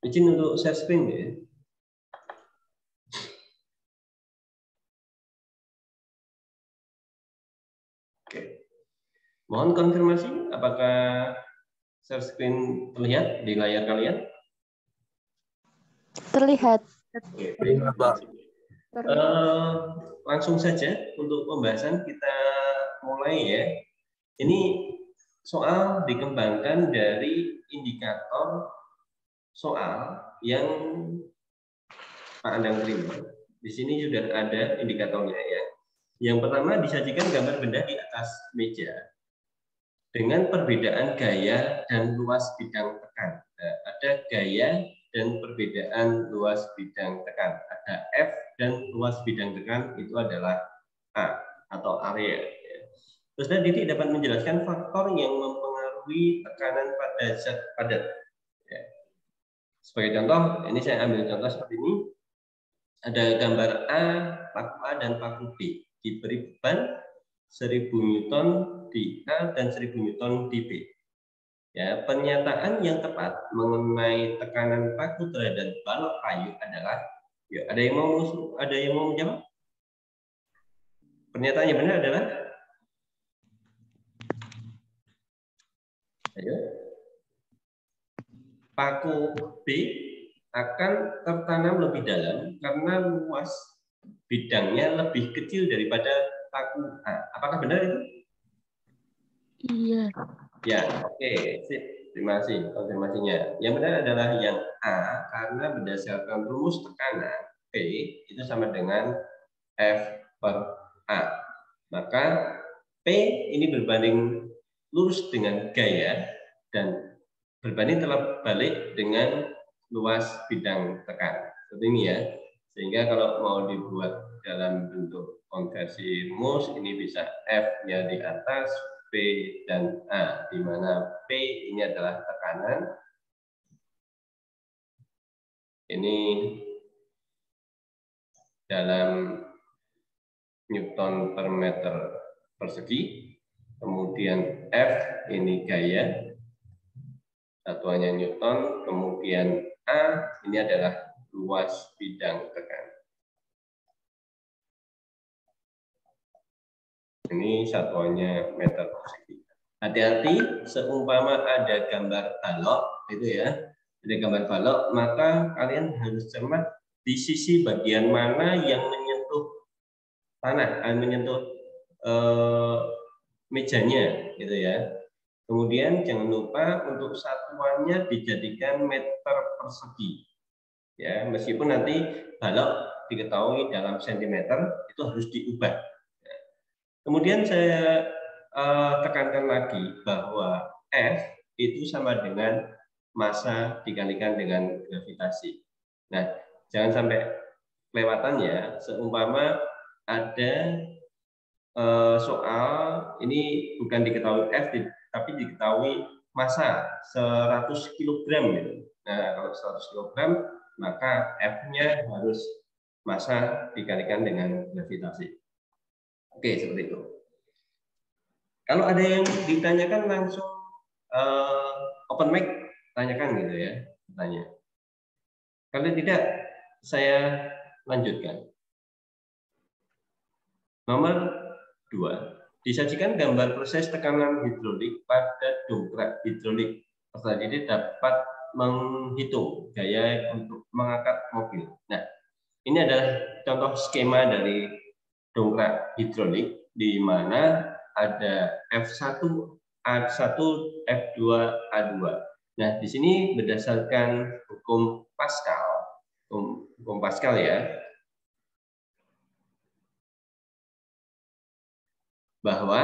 Izin untuk share screen ya. Oke. Mohon konfirmasi apakah share screen terlihat di layar kalian? Terlihat. Oke, terima kasih. Langsung saja untuk pembahasan kita mulai ya. Ini soal dikembangkan dari indikator soal yang Pak Andang terima. Di sini sudah ada indikatornya ya. Yang pertama disajikan gambar benda di atas meja dengan perbedaan gaya dan luas bidang tekan. Nah, ada gaya dan perbedaan luas bidang tekan. Ada F dan luas bidang tekan itu adalah A atau area. Terus Didik dapat menjelaskan faktor yang mempengaruhi tekanan pada zat padat. Sebagai contoh, ini saya ambil contoh seperti ini. Ada gambar A, paku A dan paku B. Diberi beban 1000 Newton di A dan 1000 Newton di B. Ya, pernyataan yang tepat mengenai tekanan paku terhadap balok kayu adalah, ya, ada yang mau menjawab? Pernyataannya benar adalah? Ayo. Paku B akan tertanam lebih dalam karena luas bidangnya lebih kecil daripada paku A. Apakah benar itu? Iya. Ya, oke. Sip. Terima kasih konfirmasinya. Yang benar adalah yang A karena berdasarkan rumus tekanan P itu sama dengan F per A. Maka P ini berbanding lurus dengan gaya dan berbanding terbalik dengan luas bidang tekan. Seperti ini ya. Sehingga kalau mau dibuat dalam bentuk konversi rumus, ini bisa F-nya di atas, P dan A, di mana P ini adalah tekanan. Ini dalam Newton per meter persegi. Kemudian F ini gaya, satuannya Newton. Kemudian A ini adalah luas bidang tekan. Ini satuannya meter persegi. Hati-hati, seumpama ada gambar balok, itu ya, ada gambar balok, maka kalian harus cermat di sisi bagian mana yang menyentuh tanah, menyentuh mejanya, gitu ya. Kemudian jangan lupa untuk satuannya dijadikan meter persegi, ya, meskipun nanti balok diketahui dalam sentimeter itu harus diubah. Kemudian saya tekankan lagi bahwa F itu sama dengan massa dikalikan dengan gravitasi. Nah, jangan sampai kelewatan ya, seumpama ada soal ini bukan diketahui F, tapi diketahui massa 100 kg. Gitu. Nah, kalau 100 kg, maka F-nya harus massa dikalikan dengan gravitasi. Oke, seperti itu. Kalau ada yang ditanyakan langsung open mic, tanyakan gitu ya, tanya. Kalau tidak, saya lanjutkan. Nomor 2, disajikan gambar proses tekanan hidrolik pada dongkrak hidrolik. Peserta didik dapat menghitung gaya untuk mengangkat mobil. Nah, ini adalah contoh skema dari dongkrak hidrolik di mana ada F1, A1, F2, A2. Nah, di sini berdasarkan hukum Pascal ya, bahwa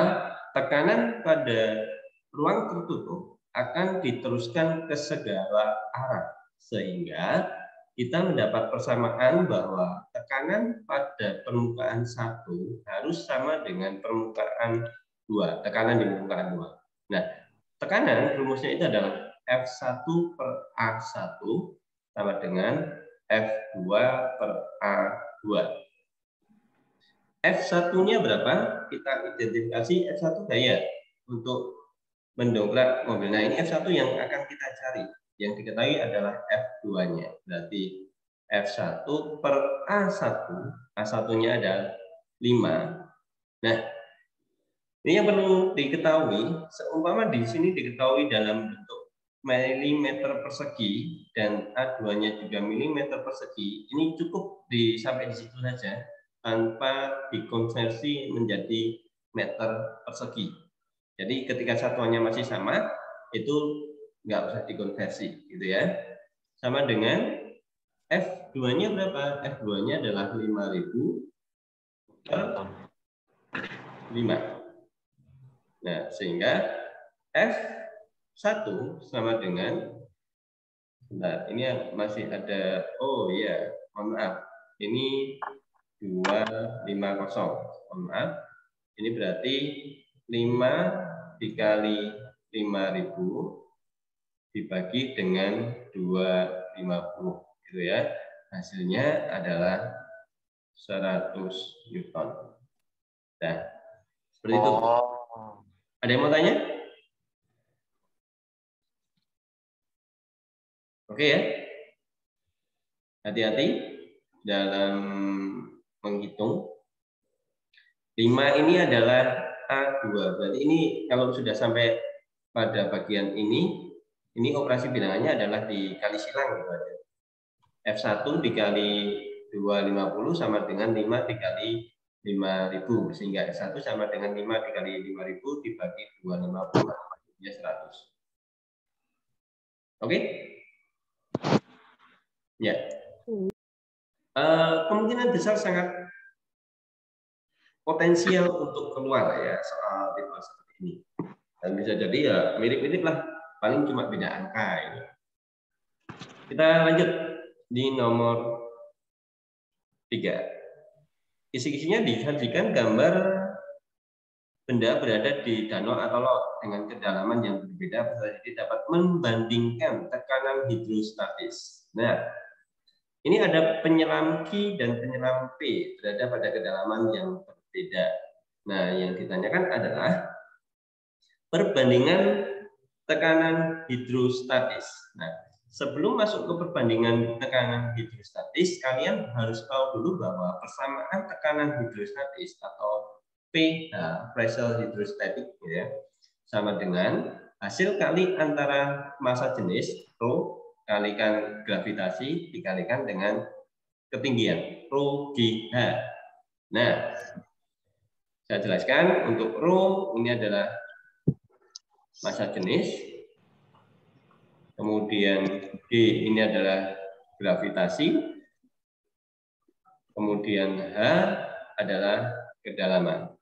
tekanan pada ruang tertutup akan diteruskan ke segala arah, sehingga kita mendapat persamaan bahwa tekanan pada permukaan 1 harus sama dengan permukaan 2, tekanan di permukaan 2. Nah, tekanan rumusnya itu adalah F1 per A1 sama dengan F2 per A2. F1-nya berapa? Kita identifikasi F1 gaya untuk mendongkrak mobil. Nah, ini F1 yang akan kita cari. Yang diketahui adalah F F2-nya. Berarti F1 per A1, A1-nya ada 5. Nah, ini yang perlu diketahui, seumpama di sini diketahui dalam bentuk milimeter persegi dan A2-nya juga milimeter persegi, ini cukup sampai di situ saja tanpa dikonversi menjadi meter persegi. Jadi ketika satuannya masih sama, itu nggak usah dikonversi, gitu ya. Sama dengan F2-nya berapa? F2-nya adalah 5.000 per 5. Nah, sehingga F1 sama dengan, bentar, ini masih ada, oh iya, mohon maaf, ini 250, mohon maaf, ini berarti 5 dikali 5.000 dibagi dengan 250, gitu ya. Hasilnya adalah 100 Newton. Nah, seperti itu. Ada yang mau tanya? Oke ya. Hati-hati dalam menghitung. 5 ini adalah A2. Berarti ini kalau sudah sampai pada bagian ini operasi bilangannya adalah dikali silang. F1 dikali 250 sama dengan 5 dikali 5.000. Sehingga F1 sama dengan 5 dikali 5.000 dibagi 250. Ya 100. Oke? Ya. Kemungkinan besar sangat potensial untuk keluar ya soal tipe seperti ini. Dan bisa jadi ya mirip-mirip lah, paling cuma beda angka ini. Kita lanjut di nomor 3. Kisi-kisinya disajikan gambar benda berada di danau atau laut dengan kedalaman yang berbeda, jadi dapat membandingkan tekanan hidrostatis. Nah, ini ada penyelam Q dan penyelam P berada pada kedalaman yang berbeda. Nah, yang ditanyakan adalah perbandingan tekanan hidrostatis. Nah, sebelum masuk ke perbandingan tekanan hidrostatis, kalian harus tahu dulu bahwa persamaan tekanan hidrostatis atau pH, pressure hydrostatic, ya, sama dengan hasil kali antara massa jenis rho kalikan gravitasi dikalikan dengan ketinggian rho GH. Nah, saya jelaskan untuk rho ini adalah massa jenis, kemudian G ini adalah gravitasi, kemudian H adalah kedalaman.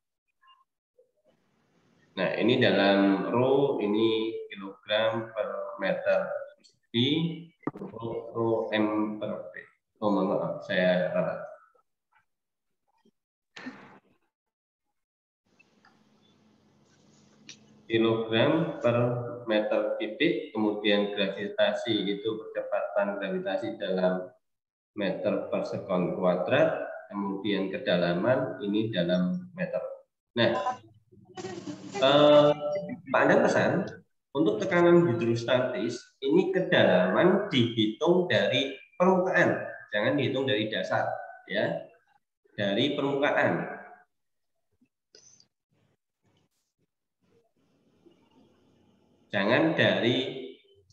Nah, ini dalam rho, ini kilogram per meter persegi, rho m per p. Oh, maaf, saya ralat. Kilogram per meter kubik, kemudian gravitasi itu percepatan gravitasi dalam meter per sekon kuadrat, kemudian kedalaman ini dalam meter. Nah, Pak Anda pesan untuk tekanan hidrostatis ini kedalaman dihitung dari permukaan, jangan dihitung dari dasar, ya, dari permukaan. Jangan dari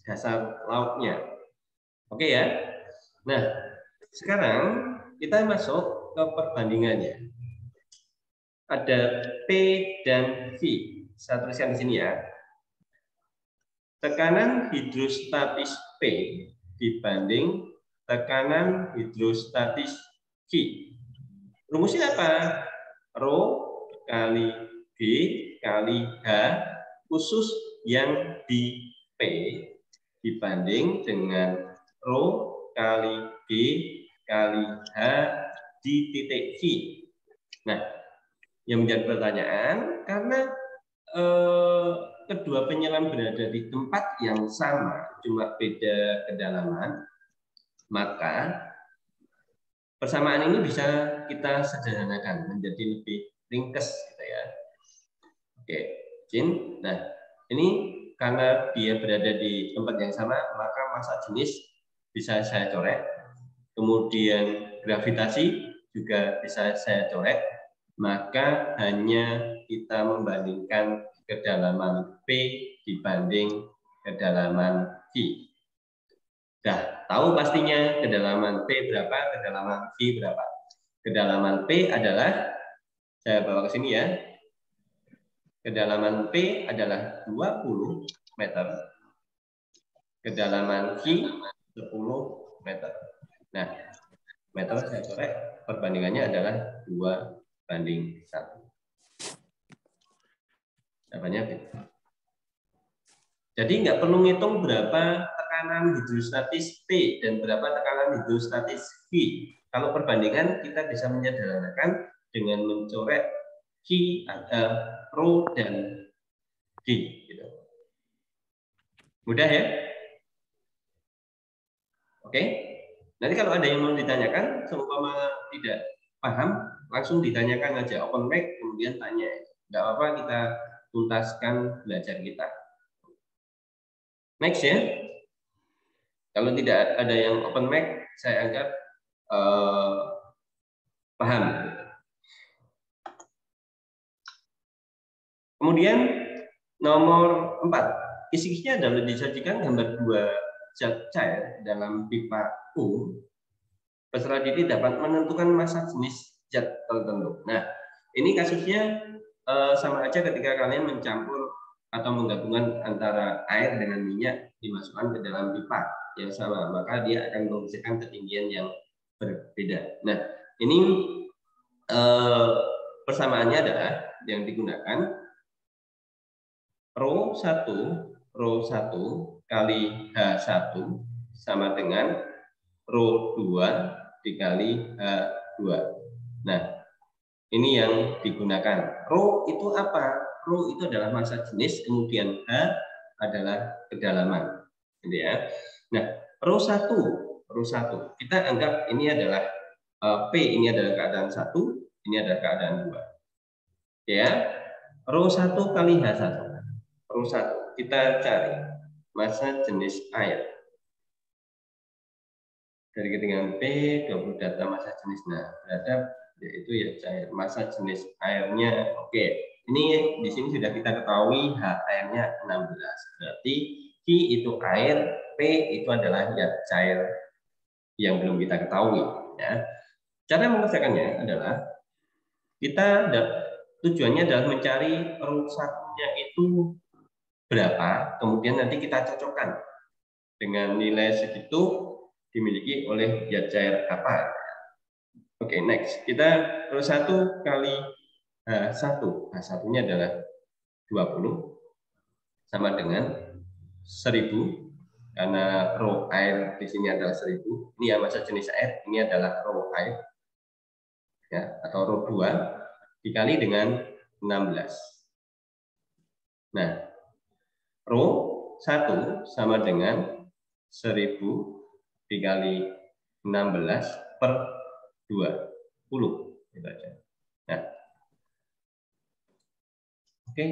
dasar lautnya. Oke ya. Nah, sekarang kita masuk ke perbandingannya. Ada P dan V. Saya tuliskan di sini ya. Tekanan hidrostatis P dibanding tekanan hidrostatis Q. Rumusnya apa? Rho kali G kali H khusus yang di P dibanding dengan rho kali G kali H di titik V. Nah, yang menjadi pertanyaan, karena kedua penyelam berada di tempat yang sama, cuma beda kedalaman, maka persamaan ini bisa kita sederhanakan menjadi lebih ringkes, gitu ya. Oke, Jin. Nah, ini karena dia berada di tempat yang sama, maka massa jenis bisa saya coret. Kemudian gravitasi juga bisa saya coret. Maka hanya kita membandingkan kedalaman P dibanding kedalaman V. Dah tahu pastinya kedalaman P berapa, kedalaman V berapa. Kedalaman P adalah, saya bawa ke sini ya. Kedalaman P adalah 20 meter. Kedalaman V 10 meter. Nah, meter saya coret, perbandingannya adalah 2:1. Jawabannya B. Jadi nggak perlu ngitung berapa tekanan hidrostatis P dan berapa tekanan hidrostatis V. Kalau perbandingan kita bisa menyederhanakan dengan mencoret Q, rho dan D. Gitu. Mudah ya? Oke. Nanti kalau ada yang mau ditanyakan, seumpama tidak paham, langsung ditanyakan aja, open mic, kemudian tanya. Nggak apa-apa, kita tuntaskan belajar kita. Next ya. Kalau tidak ada yang open mic, saya anggap paham. Kemudian nomor 4, kisi-kisinya adalah disajikan gambar 2 zat cair dalam pipa U. Peserta didik dapat menentukan massa jenis zat tertentu. Nah, ini kasusnya sama aja ketika kalian mencampur atau menggabungkan antara air dengan minyak dimasukkan ke dalam pipa yang sama, maka dia akan menghasilkan ketinggian yang berbeda. Nah, ini persamaannya adalah yang digunakan rho 1 kali H1 sama dengan rho 2 dikali H2. Nah, ini yang digunakan. Rho itu apa? Rho itu adalah massa jenis, kemudian H adalah kedalaman. Gitu ya. Nah, rho 1 kita anggap ini adalah P, ini adalah keadaan 1, ini adalah keadaan 2. Ya. Rho 1 kali H1. Rho 1 kita cari massa jenis air. Dari ketinggian P, 20 data massa jenis. Nah, terhadap yaitu ya cair. Massa jenis airnya, oke. Ini di sini sudah kita ketahui H airnya 16. Berarti Q itu air, P itu adalah ya cair yang belum kita ketahui. Ya. Cara mengerjakannya adalah kita tujuannya adalah mencari rho 1-nya itu berapa, kemudian nanti kita cocokkan dengan nilai segitu dimiliki oleh zat cair apa. Oke, next. Kita rho 1 kali H1. H1-nya adalah 20 sama dengan 1000 karena rho air di sini adalah 1000. Ini ya massa jenis air, ini adalah rho air. Ya, atau rho 2 dikali dengan 16. Nah, rho 1 sama dengan 1000 dikali 16 per 20. Gitu aja. Nah, oke,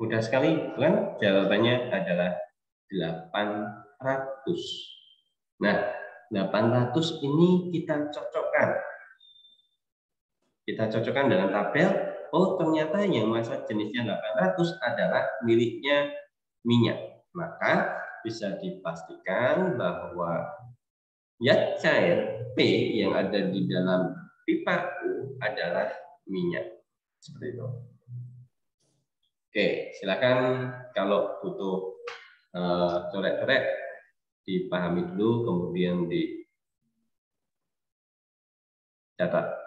mudah sekali, kan? Jawabannya adalah 800. Nah, 800 ini kita cocokkan. Kita cocokkan dalam tabel. Oh, ternyata yang massa jenisnya 800 adalah miliknya minyak. Maka bisa dipastikan bahwa zat cair P yang ada di dalam pipa U adalah minyak. Seperti itu. Oke, silakan kalau butuh coret-coret dipahami dulu, kemudian dicatat.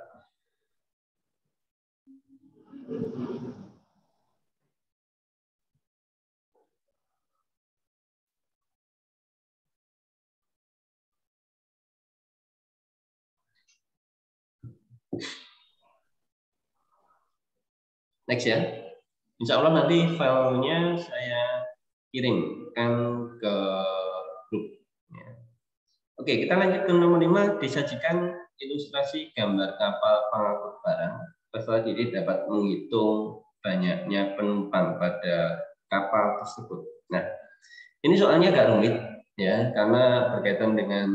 Next ya. Insya Allah nanti filenya saya kirimkan ke grup. Ya. Oke, kita lanjut ke nomor 5. Disajikan ilustrasi gambar kapal pengangkut barang. Peserta didik dapat menghitung banyaknya penumpang pada kapal tersebut. Nah, ini soalnya agak rumit ya, karena berkaitan dengan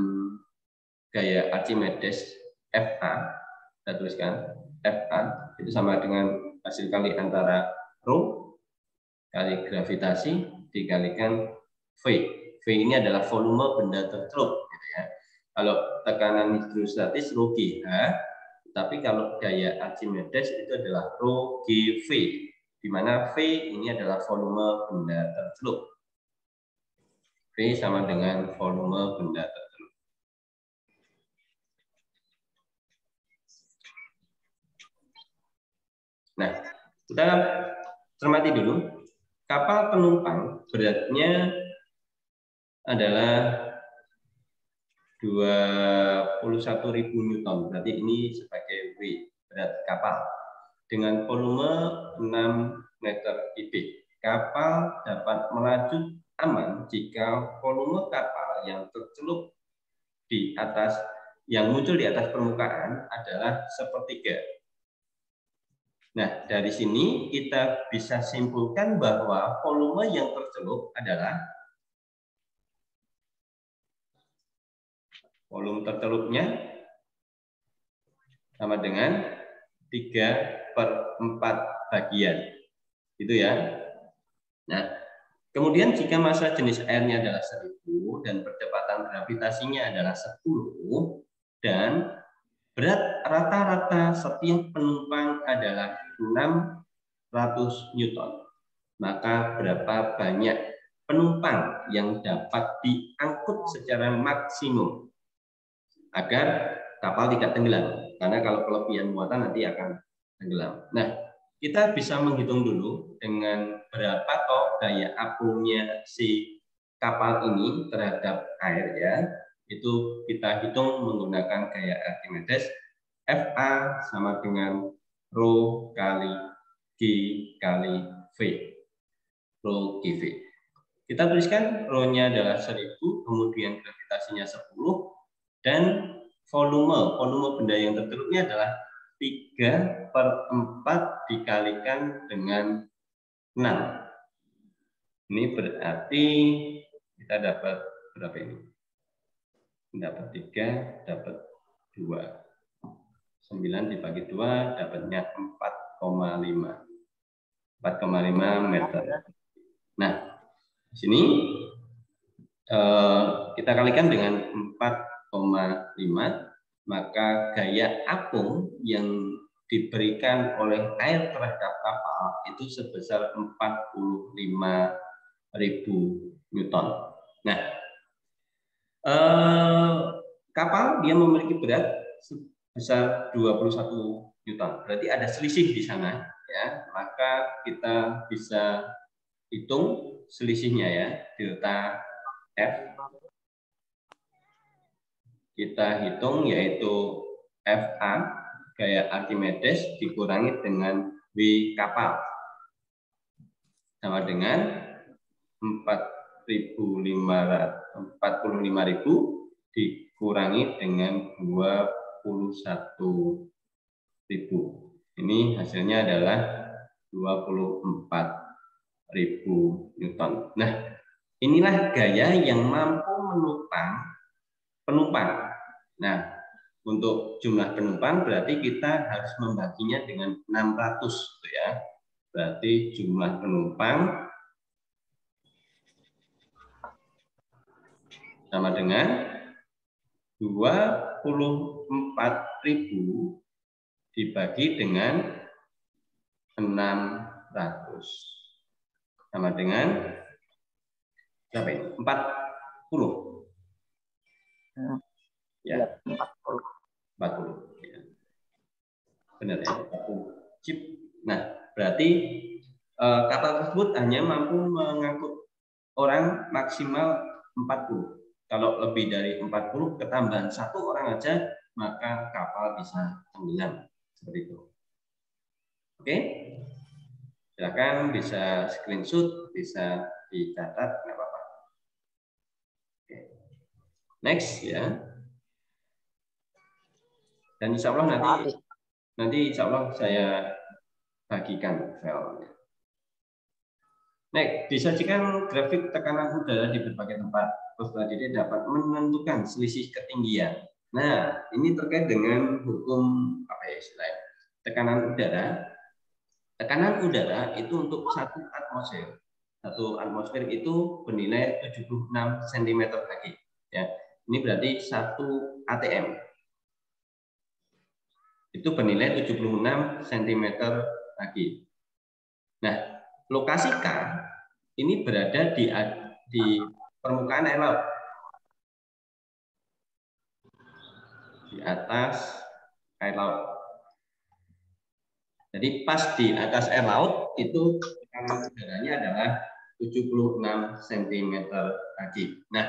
gaya Archimedes FA, kita tuliskan FA itu sama dengan hasil kali antara rho kali gravitasi dikalikan V. V ini adalah volume benda tercelup, gitu ya. Kalau tekanan hidrostatis rho GH, tapi kalau gaya Archimedes itu adalah rho GV, di mana V ini adalah volume benda tercelup. V sama dengan volume benda tercelup. Nah, kita cermati dulu. Kapal penumpang beratnya adalah 21.000 Newton. Berarti ini sebagai W, berat kapal. Dengan volume 6 meter kubik. Kapal dapat melaju aman jika volume kapal yang tercelup di atas, yang muncul di atas permukaan adalah sepertiga. Nah, dari sini kita bisa simpulkan bahwa volume yang tercelup adalah volume tercelupnya sama dengan 3/4 bagian. Itu ya. Nah, kemudian jika massa jenis airnya adalah 1000 dan percepatan gravitasinya adalah 10 dan berat rata-rata setiap penumpang adalah 600 Newton. Maka berapa banyak penumpang yang dapat diangkut secara maksimum agar kapal tidak tenggelam? Karena kalau kelebihan muatan nanti akan tenggelam. Nah, kita bisa menghitung dulu dengan berapa toh daya apungnya si kapal ini terhadap air ya. Itu kita hitung menggunakan gaya Archimedes. FA sama dengan rho kali G kali V. Rho GV. Kita tuliskan rho-nya adalah 1000, kemudian gravitasinya 10, dan volume benda yang tercelupnya adalah 3/4 dikalikan dengan 6. Ini berarti kita dapat berapa ini? Dapat 3, dapat 2. 9 dibagi 2 dapatnya 4,5. 4,5 meter. Nah, di sini kita kalikan dengan 4,5, maka gaya apung yang diberikan oleh air terhadap kapal itu sebesar 45.000 Newton. Nah, kapal dia memiliki berat sebesar 21 Newton. Berarti ada selisih di sana, ya. Maka kita bisa hitung selisihnya ya, delta F. Kita hitung yaitu FA gaya Archimedes dikurangi dengan W kapal sama dengan 45.000 dikurangi dengan 21.000. Ini hasilnya adalah 24.000 Newton. Nah, inilah gaya yang mampu menopang penumpang. Nah, untuk jumlah penumpang berarti kita harus membaginya dengan 600, ya. Berarti jumlah penumpang sama dengan 24.000 dibagi dengan 600 sama dengan berapa ini? 40. Ya, 40. Ya. Benar ya, 40 chip. Nah, berarti kapal tersebut hanya mampu mengangkut orang maksimal 40. Kalau lebih dari 40 ketambahan 1 orang aja, maka kapal bisa tenggelam. Seperti itu. Oke? Silakan bisa screenshot, bisa dicatat, nggak apa-apa. Oke. Next ya. Dan insya Allah nanti insya Allah saya bagikan filenya. Next, disajikan grafik tekanan udara di berbagai tempat. Peserta didik dapat menentukan selisih ketinggian Nah, ini terkait dengan hukum apa ya istilahnya? Tekanan udara. Tekanan udara itu untuk 1 atmosfer. 1 atmosfer itu bernilai 76 cm kaki. Ya, ini berarti 1 atm. Itu bernilai 76 cm kaki. Nah, lokasi K ini berada di permukaan air laut. Di atas air laut. Jadi pas di atas air laut itu tekanan udaranya adalah 76 cm kaki. Nah,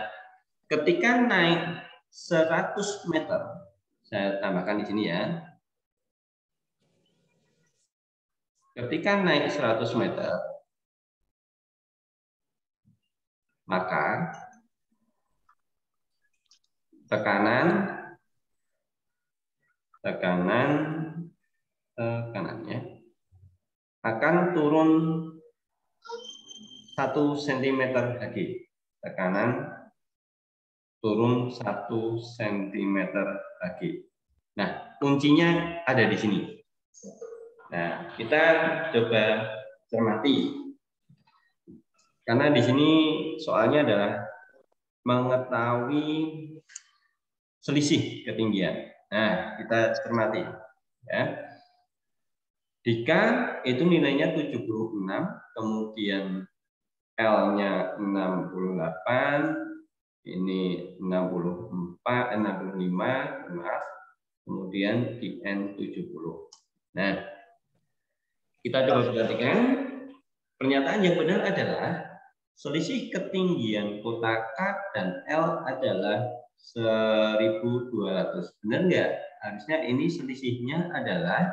ketika naik 100 meter, saya tambahkan di sini ya. Ketika naik 100 meter, maka tekanannya akan turun 1 cm lagi. Tekanan turun 1 cm lagi. Nah, kuncinya ada di sini. Nah, kita coba cermati. Karena di sini soalnya adalah mengetahui selisih ketinggian. Nah, kita cermati ya. Dika itu nilainya 76, kemudian L-nya 68, ini 64, 65, maaf. Kemudian di N 70. Nah, kita coba perhatikan. Pernyataan yang benar adalah selisih ketinggian kota K dan L adalah 1200. Benar nggak? Harusnya ini selisihnya adalah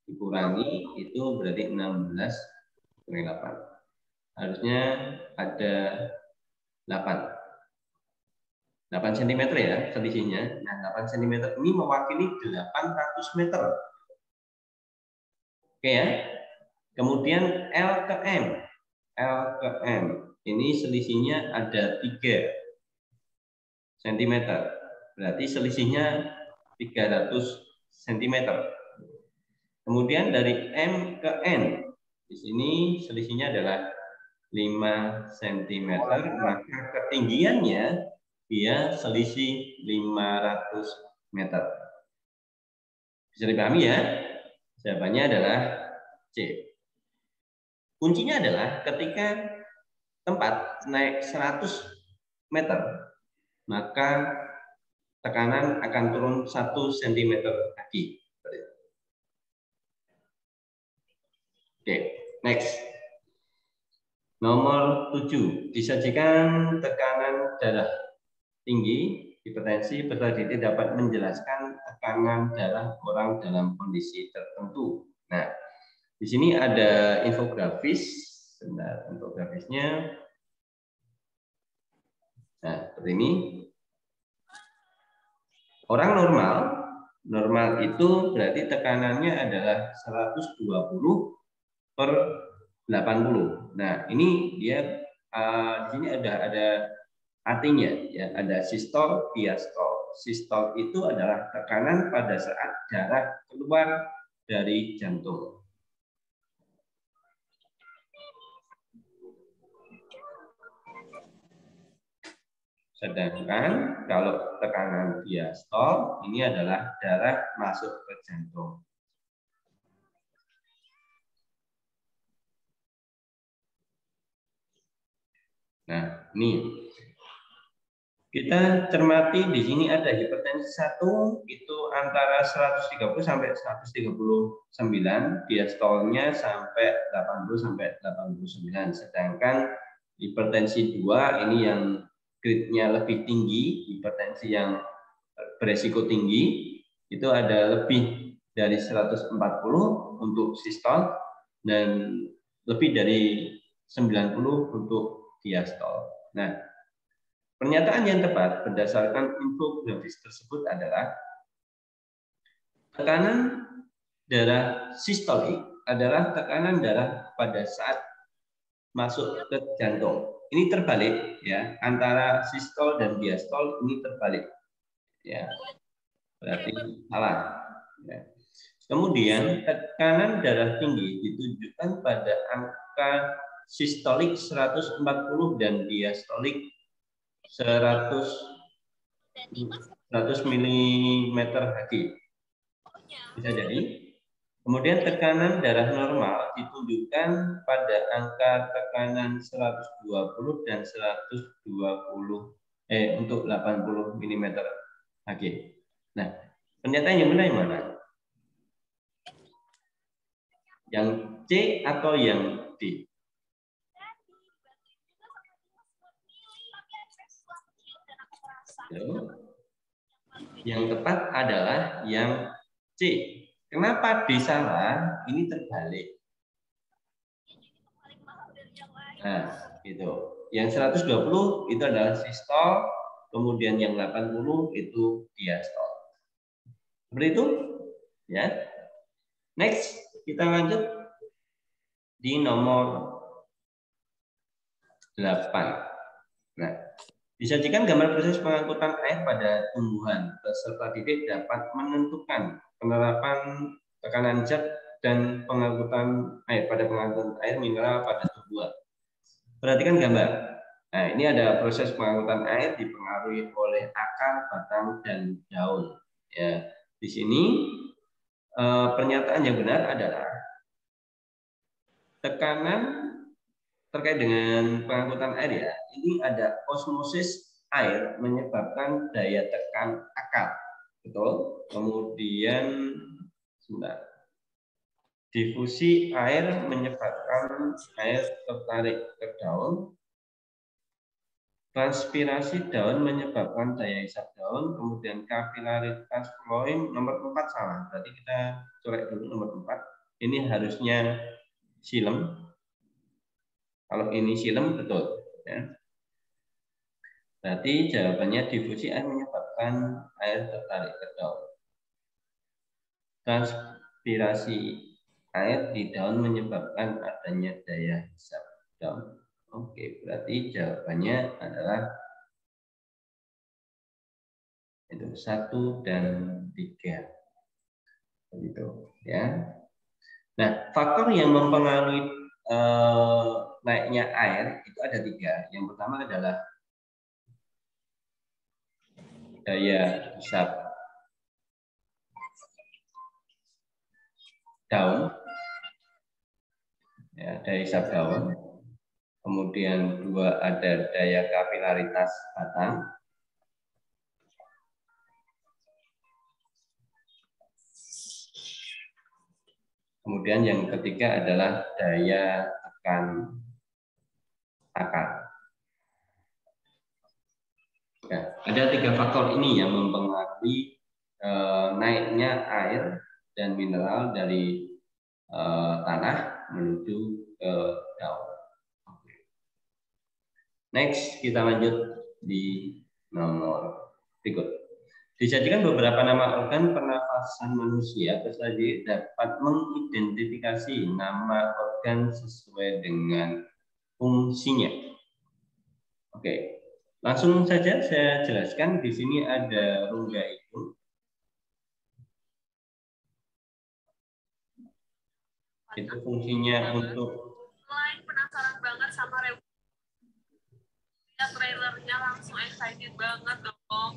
dikurangi, itu berarti 16 kurangi 8. Harusnya ada 8 cm ya selisihnya. Nah, 8 cm ini mewakili 800 meter. Oke ya. Kemudian L ke M. L ke M. Ini selisihnya ada 3 cm. Berarti selisihnya 300 cm. Kemudian dari M ke N. Di sini selisihnya adalah 5 cm. Maka ketinggiannya dia selisih 500 meter. Bisa dipahami ya? Jawabannya adalah C. Kuncinya adalah ketika tempat naik 100 meter, maka tekanan akan turun 1 cm kaki. Oke, next. Nomor 7. Disajikan tekanan darah tinggi, hipertensi, berarti dapat menjelaskan tekanan darah orang dalam kondisi tertentu. Nah, di sini ada infografis. Sebentar, infografisnya. Nah, seperti ini. Orang normal itu berarti tekanannya adalah 120 per 80. Nah, ini dia di sini ada artinya ya, ada sistol, diastol. Sistol itu adalah tekanan pada saat darah keluar dari jantung. Sedangkan kalau tekanan diastol ini adalah darah masuk ke jantung. Nah, ini kita cermati di sini ada hipertensi 1 itu antara 130 sampai 139, diastolnya sampai 80 sampai 89. Sedangkan hipertensi 2 ini yang grade-nya lebih tinggi, hipertensi yang beresiko tinggi, itu ada lebih dari 140 untuk sistol dan lebih dari 90 untuk diastol. Nah, pernyataan yang tepat berdasarkan infografis tersebut adalah tekanan darah sistolik adalah tekanan darah pada saat masuk ke jantung. Ini terbalik ya, antara sistol dan diastol ini terbalik. Ya. berarti salah. Ya. Kemudian tekanan darah tinggi ditunjukkan pada angka sistolik 140 dan diastolik 100 mm Hg. Bisa jadi. Kemudian tekanan darah normal ditunjukkan pada angka tekanan 120 dan 120 untuk 80 mm Hg. Nah, pernyataan yang benar yang mana? Yang C atau yang D? Yang tepat adalah yang C. Kenapa D salah? Ini terbalik. Nah, gitu. Yang 120 itu adalah sistol, kemudian yang 80 itu diastol. Seperti itu, ya. Next, kita lanjut di nomor 8. Nah, disajikan gambar proses pengangkutan air pada tumbuhan. Peserta didik dapat menentukan penerapan tekanan zat dan pengangkutan air pada pengangkutan air mineral pada tumbuhan. Perhatikan gambar. Nah, ini ada proses pengangkutan air dipengaruhi oleh akar, batang, dan daun. Ya, di sini pernyataan yang benar adalah tekanan terkait dengan pengangkutan air ya. Ini ada osmosis air menyebabkan daya tekan akar, betul. Kemudian sebentar. Difusi air menyebabkan air tertarik ke daun. Transpirasi daun menyebabkan daya hisap daun, kemudian kapilaritas floim nomor 4 salah. Berarti kita colek dulu nomor 4. Ini harusnya silem. Kalau ini silem betul. Ya. Berarti jawabannya difusi air menyebabkan air tertarik ke daun. Transpirasi air di daun menyebabkan adanya daya hisap daun. Oke, berarti jawabannya adalah itu 1 dan 3. Begitu ya. Nah, faktor yang mempengaruhi naiknya air itu ada 3. Yang pertama adalah daya hisap daun, ya, daya hisap daun. Kemudian 2 ada daya kapilaritas batang. Kemudian yang ketiga adalah daya tekan akar. Ya, ada 3 faktor ini yang mempengaruhi naiknya air dan mineral dari tanah menuju ke daun. Next, kita lanjut di nomor berikut. Disajikan beberapa nama organ pernafasan manusia, peserta dapat mengidentifikasi nama organ sesuai dengan fungsinya. Oke, langsung saja saya jelaskan. Di sini ada rongga hidung. Itu fungsinya untuk penasaran banget sama trailernya, langsung excited banget dong.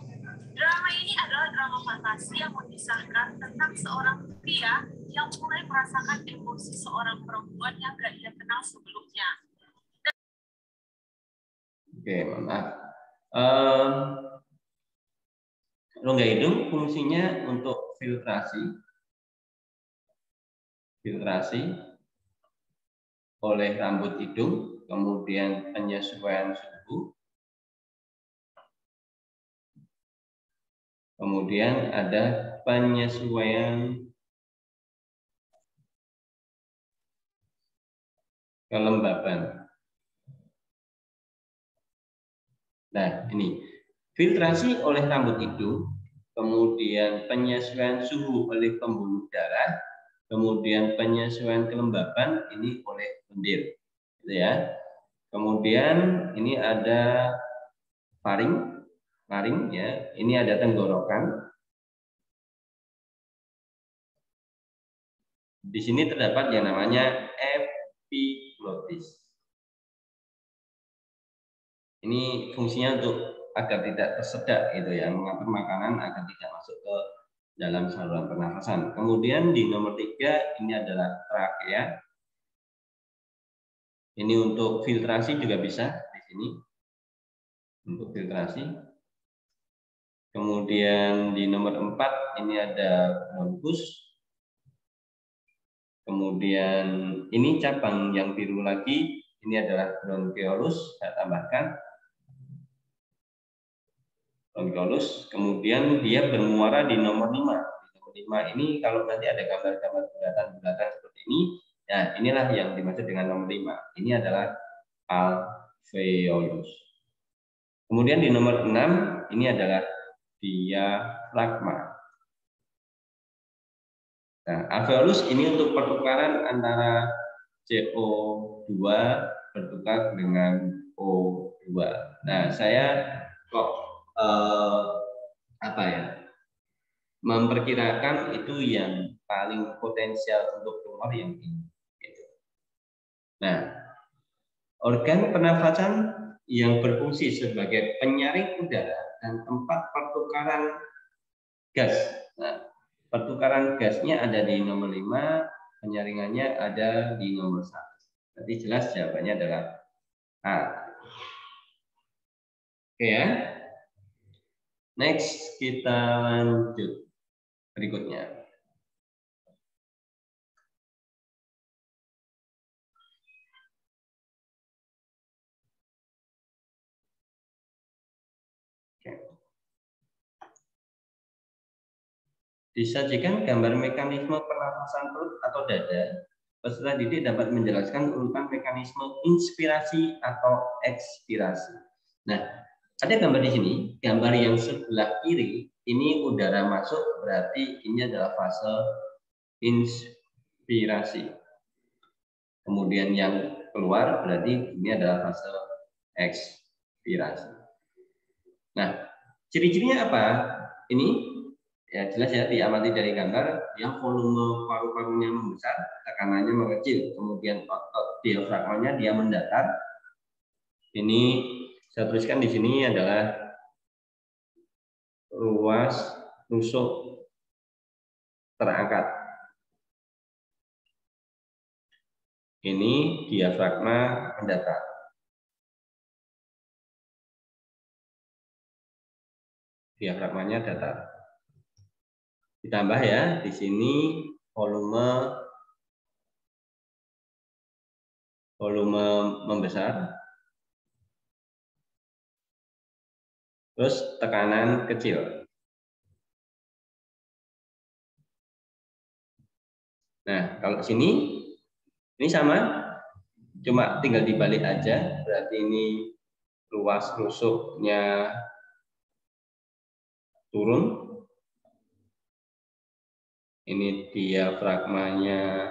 Drama ini adalah drama fantasi yang mengisahkan tentang seorang pria yang mulai merasakan emosi seorang perempuan yang gak ia kenal sebelumnya. Oke, maaf. Rongga hidung fungsinya untuk filtrasi oleh rambut hidung, kemudian penyesuaian suhu, kemudian ada penyesuaian kelembaban. Nah, ini filtrasi oleh rambut hidung, kemudian penyesuaian suhu oleh pembuluh darah, kemudian penyesuaian kelembaban ini oleh lendir, gitu ya. Kemudian ini ada faring ya. Ini ada tenggorokan. Di sini terdapat yang namanya epiglotis. Ini fungsinya untuk agar tidak tersedak gitu ya, mengatur makanan agar tidak masuk ke dalam saluran pernafasan. Kemudian di nomor 3 ini adalah trakea. Ini untuk filtrasi juga bisa di sini. Untuk filtrasi. Kemudian di nomor 4 ini ada bronkus. Kemudian ini cabang yang biru lagi, ini adalah bronkeolus, saya tambahkan. Bronkeolus, kemudian dia bermuara di nomor 5. Di nomor 5 ini kalau nanti ada gambar-gambar bulatan-bulatan seperti ini, nah inilah yang dimaksud dengan nomor 5. Ini adalah alveolus. Kemudian di nomor 6 ini adalah diafragma. Nah, alveolus ini untuk pertukaran antara CO2 bertukar dengan O2. Nah, saya kok memperkirakan itu yang paling potensial untuk tumor yang ini. Nah, organ pernafasan yang berfungsi sebagai penyaring udara dan tempat pertukaran gas. Nah, pertukaran gasnya ada di nomor 5, penyaringannya ada di nomor 1. Nanti jelas jawabannya adalah A. Oke ya. Next kita lanjut berikutnya. Disajikan gambar mekanisme pernafasan perut atau dada. Peserta didik dapat menjelaskan urutan mekanisme inspirasi atau ekspirasi. Nah, ada gambar di sini, gambar yang sebelah kiri ini udara masuk, berarti ini adalah fase inspirasi. Kemudian yang keluar berarti ini adalah fase ekspirasi. Nah, ciri-cirinya apa? Ini ya jelas ya, diamati dari gambar, yang volume paru-parunya membesar, tekanannya mengecil, kemudian otot diafragmanya dia mendatar. Ini saya tuliskan di sini adalah ruas rusuk terangkat. Ini diafragma mendatar. Diafragmanya datar. Ditambah ya, di sini volume membesar. Terus tekanan kecil. Nah, kalau sini ini sama, cuma tinggal dibalik aja. Berarti ini ruas rusuknya turun. Ini diafragmanya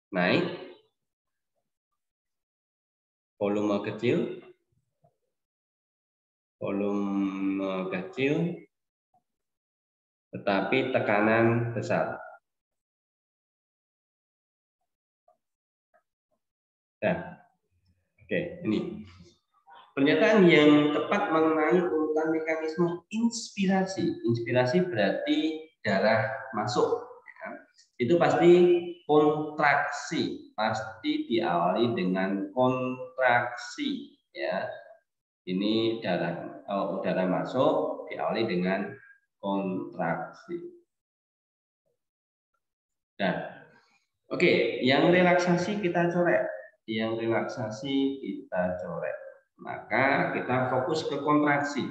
naik, volume kecil, tetapi tekanan besar. Nah, oke, ini pernyataan yang tepat mengenai urutan mekanisme inspirasi. Inspirasi berarti darah masuk. Ya. Itu pasti kontraksi, pasti diawali dengan kontraksi. Ya, ini udara masuk diawali dengan kontraksi. Nah, oke, yang relaksasi kita coret. Maka kita fokus ke kontraksi.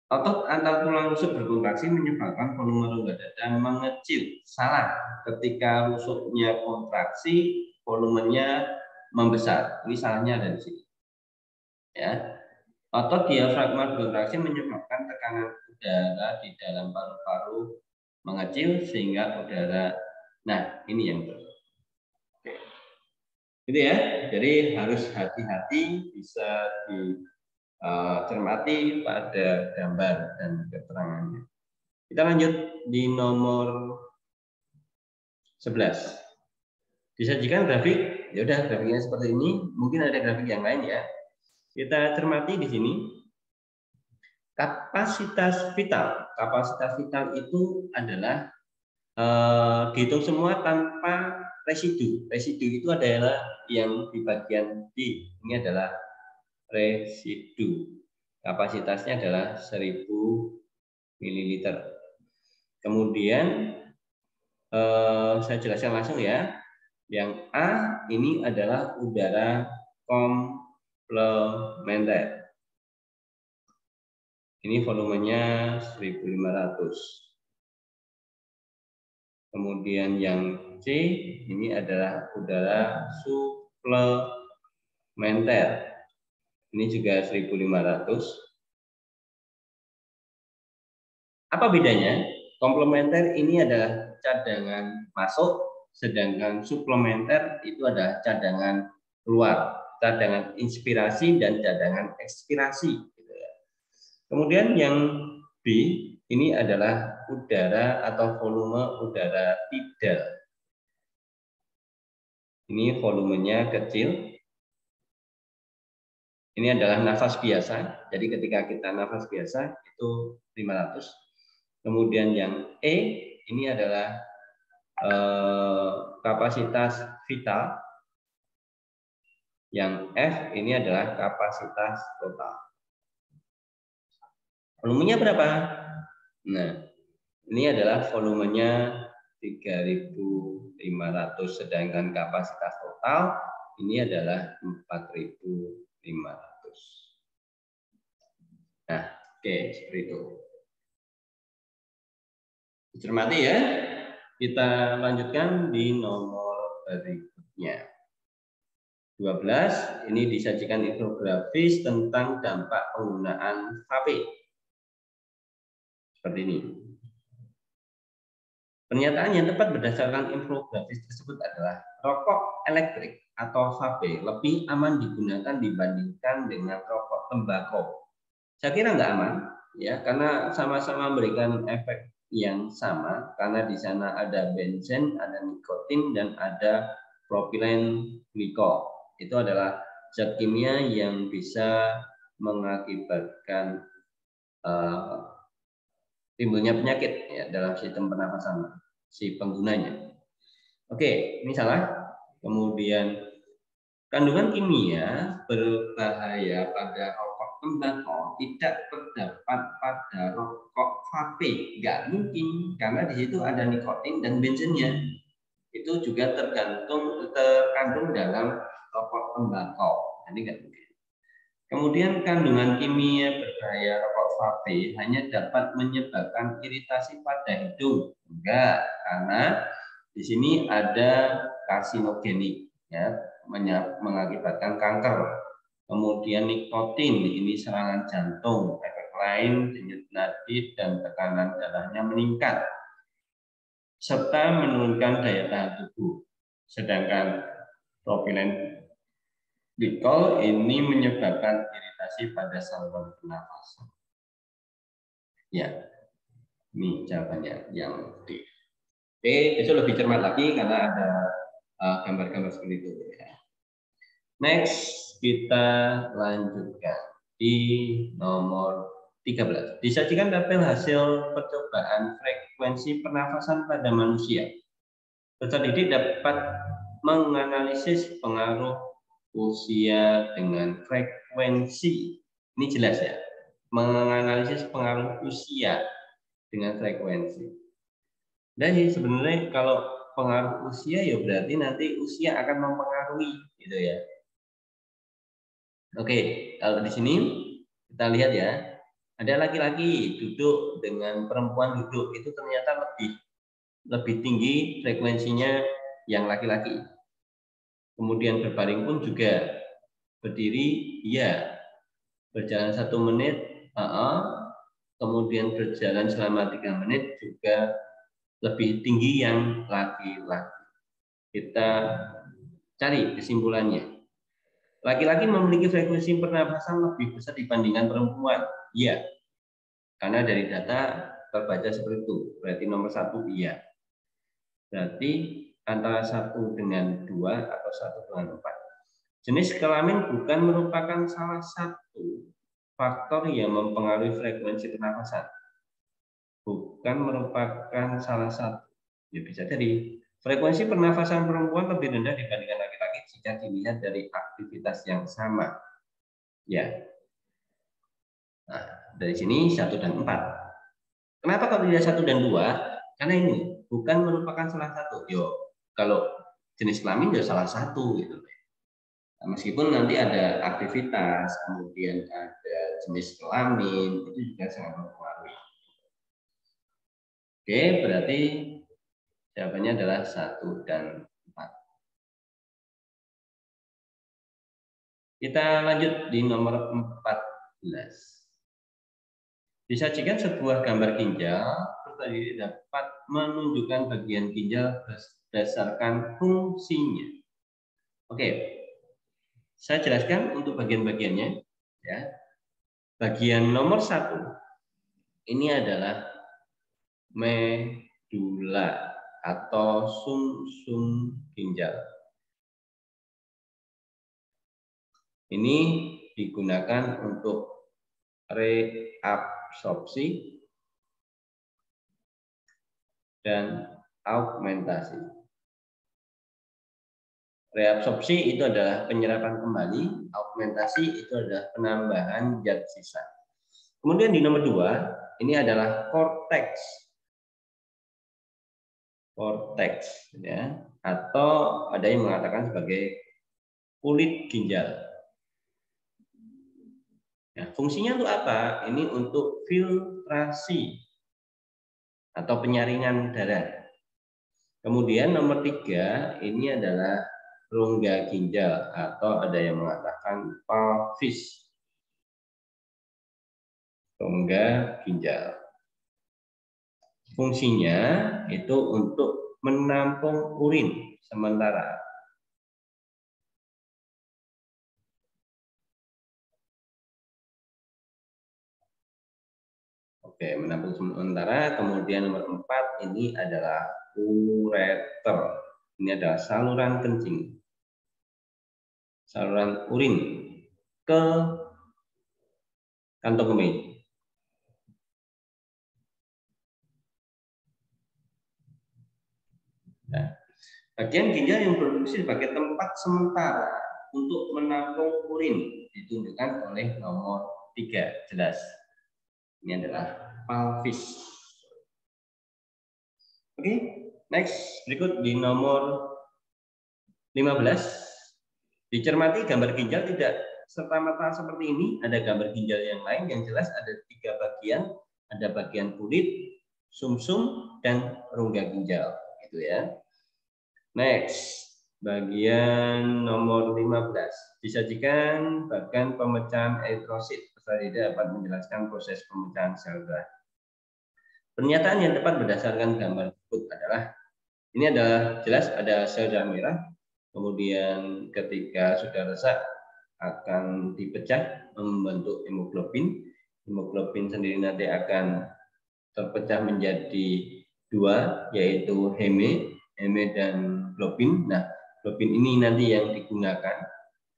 Otot antar tulang rusuk berkontraksi menyebabkan volume rongga dada mengecil. Salah, ketika rusuknya kontraksi, volumenya membesar. Ini salahnya ada di sini. Ya. Otot diafragma berkontraksi menyebabkan tekanan udara di dalam paru-paru mengecil sehingga udara. Nah, ini yang oke. Gitu ya. Jadi harus hati-hati, bisa dicermati pada gambar dan keterangannya. Kita lanjut di nomor 11. Disajikan grafik, ya udah grafiknya seperti ini. Mungkin ada grafik yang lain ya. Kita cermati di sini. Kapasitas vital. Kapasitas vital itu adalah dihitung semua tanpa residu. Residu itu adalah yang di bagian D. Ini adalah residu. Kapasitasnya adalah 1000 ml. Kemudian saya jelaskan langsung ya. Yang A ini adalah udara komplementer. Ini volumenya 1500. Kemudian yang C ini adalah udara suplementer. Ini juga 1500. Apa bedanya? Komplementer ini adalah cadangan masuk, sedangkan suplementer itu adalah cadangan keluar, cadangan inspirasi dan cadangan ekspirasi. Kemudian yang B ini adalah udara atau volume udara tidal. Ini volumenya kecil. Ini adalah nafas biasa. Jadi ketika kita nafas biasa itu 500. Kemudian yang E ini adalah kapasitas vital. Yang F ini adalah kapasitas total. Volumenya berapa? Nah, ini adalah volumenya 3.500, sedangkan kapasitas total ini adalah 4.500. Nah, oke, seperti itu. Dicermati ya. Kita lanjutkan di nomor berikutnya. 12, ini disajikan infografis tentang dampak penggunaan vape. Seperti ini. Pernyataan yang tepat berdasarkan infografis tersebut adalah rokok elektrik atau vape lebih aman digunakan dibandingkan dengan rokok tembakau. Saya kira nggak aman, ya, karena sama-sama memberikan efek yang sama, karena di sana ada benzen, ada nikotin, dan ada propilen glikol. Itu adalah zat kimia yang bisa mengakibatkan timbulnya penyakit ya, dalam sistem pernapasan si penggunanya. Oke, ini salah. Kemudian kandungan kimia berbahaya pada rokok tembakau tidak terdapat pada rokok vape. Nggak mungkin, karena di situ ada nikotin dan benzennya. Itu juga terkandung dalam rokok tembakau. Jadi nggak mungkin. Kemudian kandungan kimia berbahaya rokok vape hanya dapat menyebabkan iritasi pada hidung. Enggak, karena di sini ada karsinogenik, ya, mengakibatkan kanker. Kemudian nikotin, ini serangan jantung, efek lain denyut nadi dan tekanan darahnya meningkat, serta menurunkan daya tahan tubuh. Sedangkan propilen glikol ini menyebabkan iritasi pada saluran pernafasan. Ya, ini jawabannya yang D. Oke, besok lebih cermat lagi karena ada gambar-gambar seperti itu. Next, kita lanjutkan di nomor 13. Disajikan tabel hasil percobaan frekuensi pernafasan pada manusia. Peserta didik dapat menganalisis pengaruh usia dengan frekuensi. Ini jelas ya. Menganalisis pengaruh usia dengan frekuensi. Dan sebenarnya kalau pengaruh usia ya berarti nanti usia akan mempengaruhi gitu ya. Oke, kalau di sini kita lihat ya, ada laki-laki duduk dengan perempuan duduk, itu ternyata lebih tinggi frekuensinya yang laki-laki. Kemudian berbaring pun juga, berdiri iya, berjalan 1 menit, kemudian berjalan selama 3 menit juga lebih tinggi yang laki-laki. Kita cari kesimpulannya. Laki-laki memiliki frekuensi pernafasan lebih besar dibandingkan perempuan. Iya. Karena dari data terbaca seperti itu. Berarti nomor 1 iya. Berarti antara 1 dengan 2 atau 1 dengan 4. Jenis kelamin bukan merupakan salah satu faktor yang mempengaruhi frekuensi pernafasan. Bukan merupakan salah satu. Ya, bisa jadi frekuensi pernafasan perempuan lebih rendah dibandingkan laki-laki jika dilihat dari aktivitas yang sama. Ya. Nah, dari sini 1 dan 4. Kenapa kalau tidak 1 dan 2? Karena ini bukan merupakan salah satu. Yo, kalau jenis kelamin ya salah satu gitu. Nah, meskipun nanti ada aktivitas, kemudian ada jenis kelamin, itu juga sangat mempengaruhi. Oke, berarti jawabannya adalah 1 dan 4. Kita lanjut di nomor 14. Disajikan sebuah gambar ginjal, peserta didik dapat menunjukkan bagian ginjal berdasarkan fungsinya. Oke, saya jelaskan untuk bagian-bagiannya. Ya, bagian nomor 1 ini adalah medula atau sumsum ginjal. Ini digunakan untuk reabsorpsi dan augmentasi. Reabsorpsi itu adalah penyerapan kembali, augmentasi itu adalah penambahan zat sisa. Kemudian di nomor 2, ini adalah korteks. Korteks, ya, atau ada yang mengatakan sebagai kulit ginjal. Nah, fungsinya untuk apa? Ini untuk filtrasi atau penyaringan darah. Kemudian nomor 3 ini adalah rongga ginjal atau ada yang mengatakan pelvis. Rongga ginjal. Fungsinya itu untuk menampung urin sementara. Oke, menampung sementara. Kemudian nomor 4 ini adalah ureter. Ini adalah saluran kencing. Saluran urin ke kantong kemih. Nah, bagian ginjal yang berfungsi sebagai tempat sementara untuk menampung urin ditunjukkan oleh nomor 3, jelas. Ini adalah pelvis. Oke, next, berikut di nomor 15. Dicermati gambar ginjal tidak serta-merta seperti ini. Ada gambar ginjal yang lain yang jelas ada 3 bagian. Ada bagian kulit, sumsum, dan rongga ginjal. Gitu ya. Next, bagian nomor 15. Disajikan bagian pemecahan eritrosit. Peserta didik dapat menjelaskan proses pemecahan sel darah. Pernyataan yang tepat berdasarkan gambar berikut adalah, ini adalah jelas ada sel darah merah, kemudian ketika sudah rusak akan dipecah membentuk hemoglobin. Hemoglobin sendiri nanti akan terpecah menjadi 2, yaitu heme dan globin. Nah, globin ini nanti yang digunakan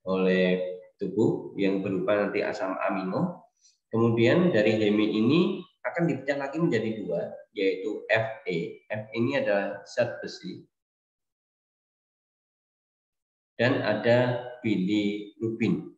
oleh tubuh yang berupa nanti asam amino. Kemudian dari heme ini akan dipecah lagi menjadi 2, yaitu Fe. Fe ini adalah zat besi. Dan ada bilirubin.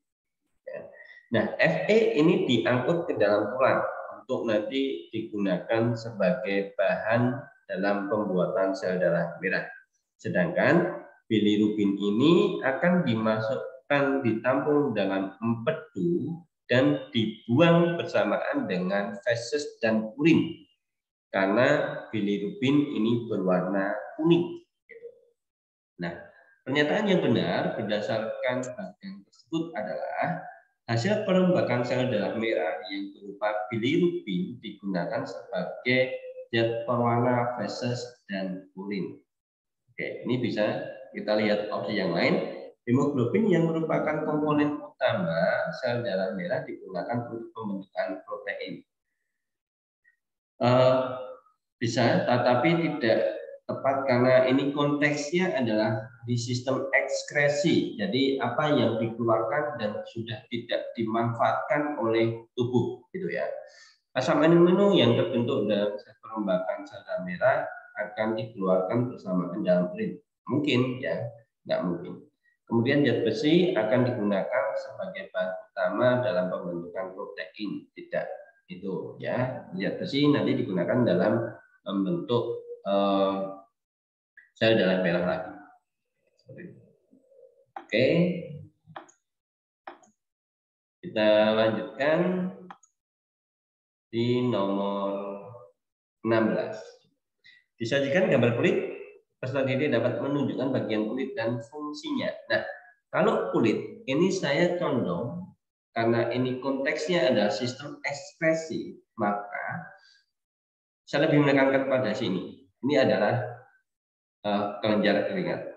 Nah, Fe ini diangkut ke dalam tulang untuk nanti digunakan sebagai bahan dalam pembuatan sel darah merah. Sedangkan bilirubin ini akan dimasukkan, ditampung dalam empedu dan dibuang bersamaan dengan feses dan urin. Karena bilirubin ini berwarna kuning. Nah, pernyataan yang benar berdasarkan bagian tersebut adalah hasil penembakan sel darah merah yang berupa bilirubin digunakan sebagai zat pewarna feses dan urin. Oke, ini bisa kita lihat opsi yang lain. Hemoglobin yang merupakan komponen utama sel darah merah digunakan untuk pembentukan protein. Bisa, tetapi tidak tepat karena ini konteksnya adalah di sistem ekskresi. Jadi apa yang dikeluarkan dan sudah tidak dimanfaatkan oleh tubuh, gitu ya. Asam amino yang terbentuk dalam sel perombakan sel darah merah akan dikeluarkan bersamaan dalam urin. Mungkin ya, nggak mungkin. Kemudian zat besi akan digunakan sebagai bahan utama dalam pembentukan protein. Tidak, itu ya. Zat besi nanti digunakan dalam membentuk sel darah merah lagi. Oke, kita lanjutkan di nomor 16. Disajikan gambar kulit, peserta didik dapat menunjukkan bagian kulit dan fungsinya. Nah, kalau kulit ini saya condong karena ini konteksnya adalah sistem ekspresi, maka saya lebih menekankan pada sini. Ini adalah kelenjar keringat.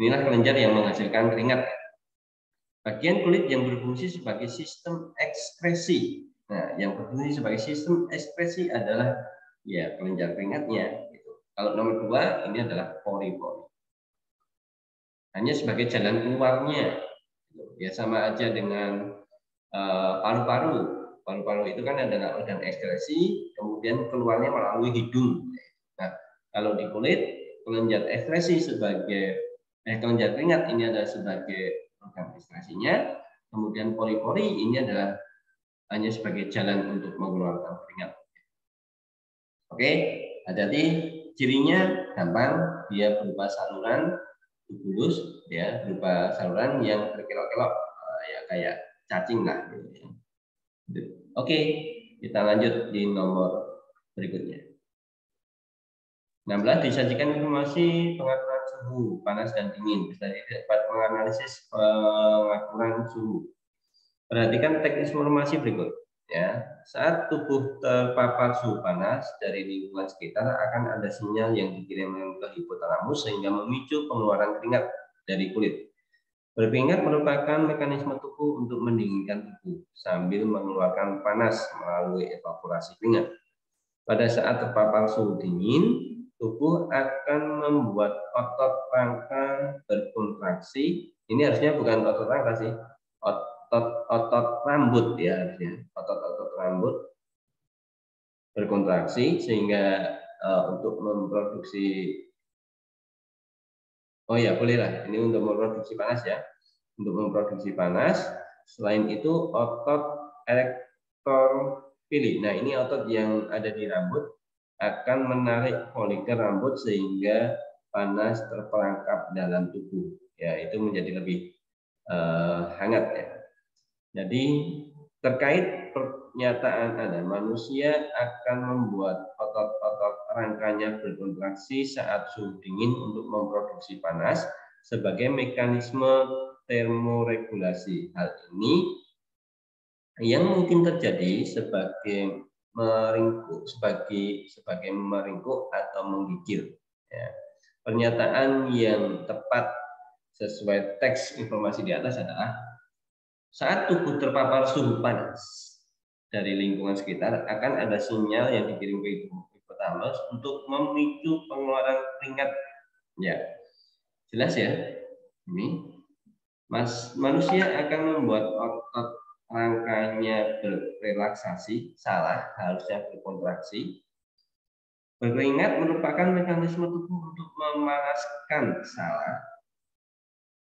Inilah kelenjar yang menghasilkan keringat. Bagian kulit yang berfungsi sebagai sistem ekspresi. Nah, yang berfungsi sebagai sistem ekspresi adalah ya kelenjar keringatnya. Gitu. Kalau nomor 2 ini adalah pori-pori. Hanya sebagai jalan keluarnya. Ya sama aja dengan paru-paru. Paru-paru itu kan adalah organ ekskresi, kemudian keluarnya melalui hidung. Nah, kalau di kulit kelenjar ekskresi sebagai kelenjar keringat ini adalah sebagai organ ekskresinya, kemudian pori-pori ini adalah hanya sebagai jalan untuk mengeluarkan keringat. Oke, hati-hati, cirinya gampang, dia berupa saluran tubulus, ya, berupa saluran yang berkelok-kelok, ya kayak cacing lah. Gitu. Oke, kita lanjut di nomor berikutnya. 16, disajikan informasi pengaturan suhu panas dan dingin. Bisa dapat menganalisis pengaturan suhu. Perhatikan teks informasi berikut. Ya, saat tubuh terpapar suhu panas dari lingkungan sekitar akan ada sinyal yang dikirim ke hipotalamus sehingga memicu pengeluaran keringat dari kulit. Berkeringat merupakan mekanisme tubuh untuk mendinginkan tubuh sambil mengeluarkan panas melalui evaporasi keringat. Pada saat terpapar suhu dingin, tubuh akan membuat otot rangka berkontraksi. Ini harusnya bukan otot rangka sih, otot rambut ya harusnya. Otot-otot rambut berkontraksi sehingga untuk memproduksi, oh ya bolehlah, ini untuk memproduksi panas ya. Untuk memproduksi panas. Selain itu otot elektrofili. Nah ini otot yang ada di rambut akan menarik folikel rambut sehingga panas terperangkap dalam tubuh. Ya, itu menjadi lebih hangat ya. Jadi terkait pernyataan ada manusia akan membuat otot-otot rangkanya berkontraksi saat suhu dingin untuk memproduksi panas sebagai mekanisme termoregulasi. Hal ini yang mungkin terjadi sebagai meringkuk, sebagai meringkuk atau menggigil. Ya. Pernyataan yang tepat sesuai teks informasi di atas adalah saat tubuh terpapar suhu panas dari lingkungan sekitar akan ada sinyal yang dikirim ke hipotalamus untuk memicu pengeluaran keringat. Ya, jelas ya. Ini manusia akan membuat otot rangkanya berrelaksasi, salah, harusnya berkontraksi. Berkeringat merupakan mekanisme tubuh untuk memanaskan, salah.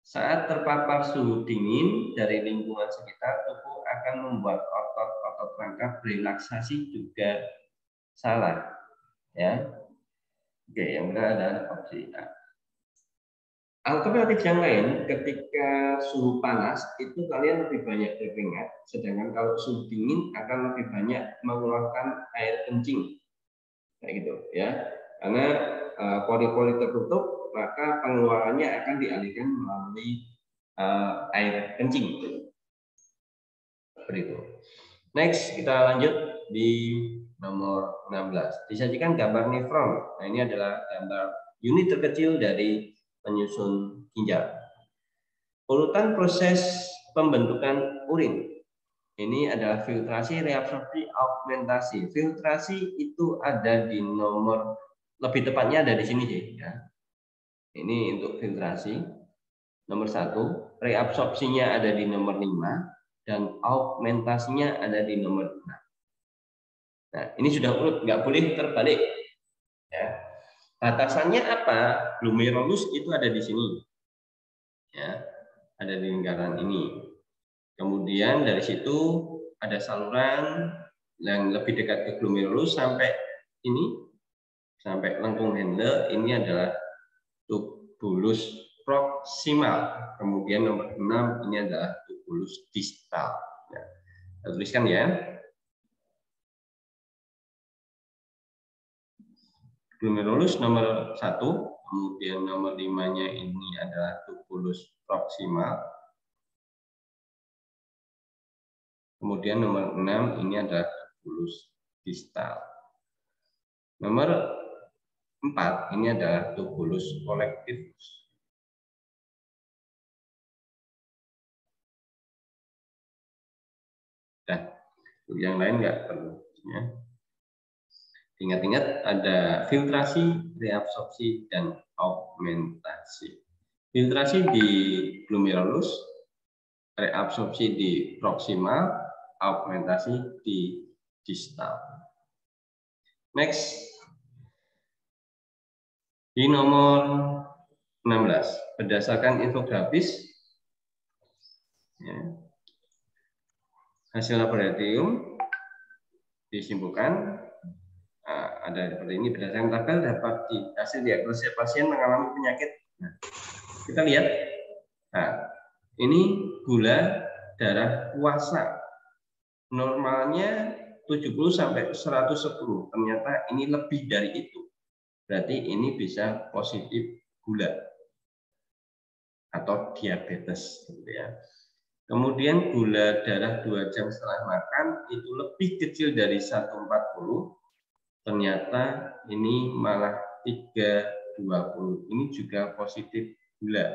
Saat terpapar suhu dingin dari lingkungan sekitar, tubuh akan membuat otot-otot rangka berrelaksasi, juga salah. Ya. Oke, yang benar adalah opsi A. Alternatif yang lain, ketika suhu panas itu kalian lebih banyak berkeringat, sedangkan kalau suhu dingin akan lebih banyak mengeluarkan air kencing, kayak gitu ya. Karena pori-pori tertutup, maka pengeluarannya akan dialihkan melalui air kencing. Seperti itu. Next kita lanjut di nomor 16. Disajikan gambar nefron. Nah ini adalah gambar unit terkecil dari penyusun ginjal. Urutan proses pembentukan urin. Ini adalah filtrasi, reabsorpsi, augmentasi. Filtrasi itu ada di nomor, lebih tepatnya ada di sini sih. Ya. Ini untuk filtrasi. Nomor 1, reabsorpsinya ada di nomor 5, dan augmentasinya ada di nomor 6. Nah, ini sudah urut, nggak boleh terbalik. Ya. Batasannya apa? Glomerulus itu ada di sini. Ya, ada di lingkaran ini. Kemudian dari situ ada saluran yang lebih dekat ke glomerulus sampai ini, sampai lengkung Hendle. Ini adalah tubulus proksimal. Kemudian nomor 6 ini adalah tubulus distal. Ya, kita tuliskan ya. Glomerulus nomor 1, kemudian nomor 5-nya ini adalah tubulus proksimal. Kemudian nomor 6 ini adalah tubulus distal. Nomor 4 ini adalah tubulus kolektivus. Nah, yang lain nggak perlu. Ya. Ingat-ingat ada filtrasi, reabsorpsi, dan augmentasi. Filtrasi di glomerulus, reabsorpsi di proksimal, augmentasi di distal. Next, di nomor 16, berdasarkan infografis, ya, hasil laboratorium disimpulkan. Nah, ada seperti ini, berdasarkan tabel dapat hasil diagnosis pasien mengalami penyakit. Nah, kita lihat, nah, ini gula darah puasa, normalnya 70 sampai 110, ternyata ini lebih dari itu. Berarti ini bisa positif gula atau diabetes, gitu ya. Kemudian gula darah 2 jam setelah makan itu lebih kecil dari 140. Ternyata ini malah 320. Ini juga positif gula.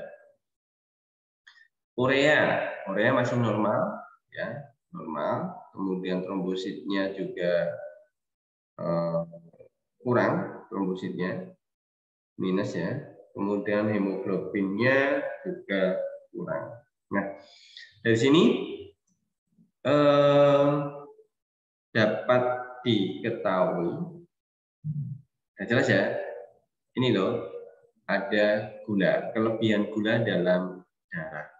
Urea masih normal, ya, normal. Kemudian trombositnya juga kurang, trombositnya minus ya. Kemudian hemoglobinnya juga kurang. Nah, dari sini dapat diketahui. Nah, jelas ya, ini loh, ada gula, kelebihan gula dalam darah.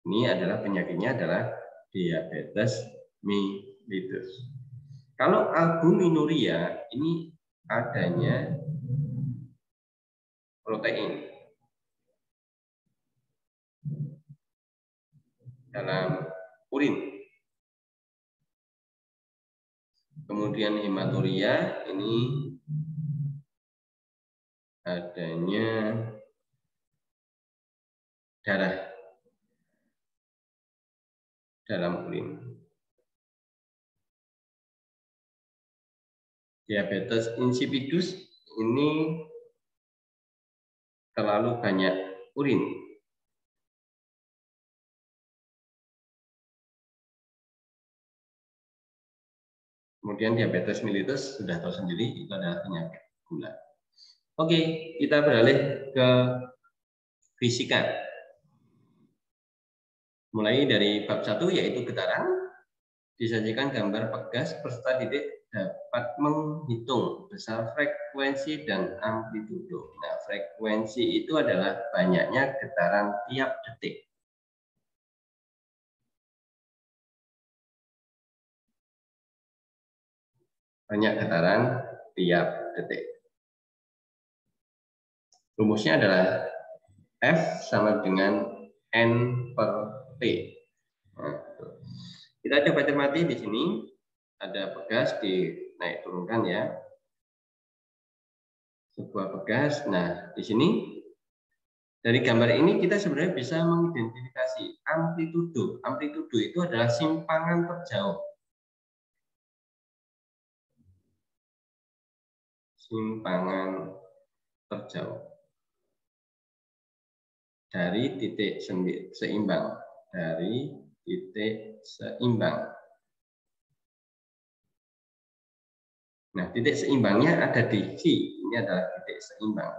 Ini adalah penyakitnya adalah diabetes mellitus. Kalau albuminuria ini adanya protein dalam urin. Kemudian hematuria ini adanya darah dalam urin. Diabetes insipidus ini terlalu banyak urin. Kemudian diabetes mellitus sudah tahu sendiri, itu adalah penyakit gula. Oke, kita beralih ke fisika. Mulai dari bab 1 yaitu getaran, disajikan gambar pegas peserta didik dapat menghitung besar frekuensi dan amplitudo. Nah, frekuensi itu adalah banyaknya getaran tiap detik. Banyak getaran tiap detik. Rumusnya adalah F sama dengan N per T. Nah, kita coba cermati di sini ada pegas dinaik turunkan ya. Sebuah pegas. Nah, di sini dari gambar ini kita sebenarnya bisa mengidentifikasi amplitudo. Amplitudo itu adalah simpangan terjauh. Simpangan terjauh dari titik seimbang, dari titik seimbang. Nah, titik seimbangnya ada di V. Ini adalah titik seimbang.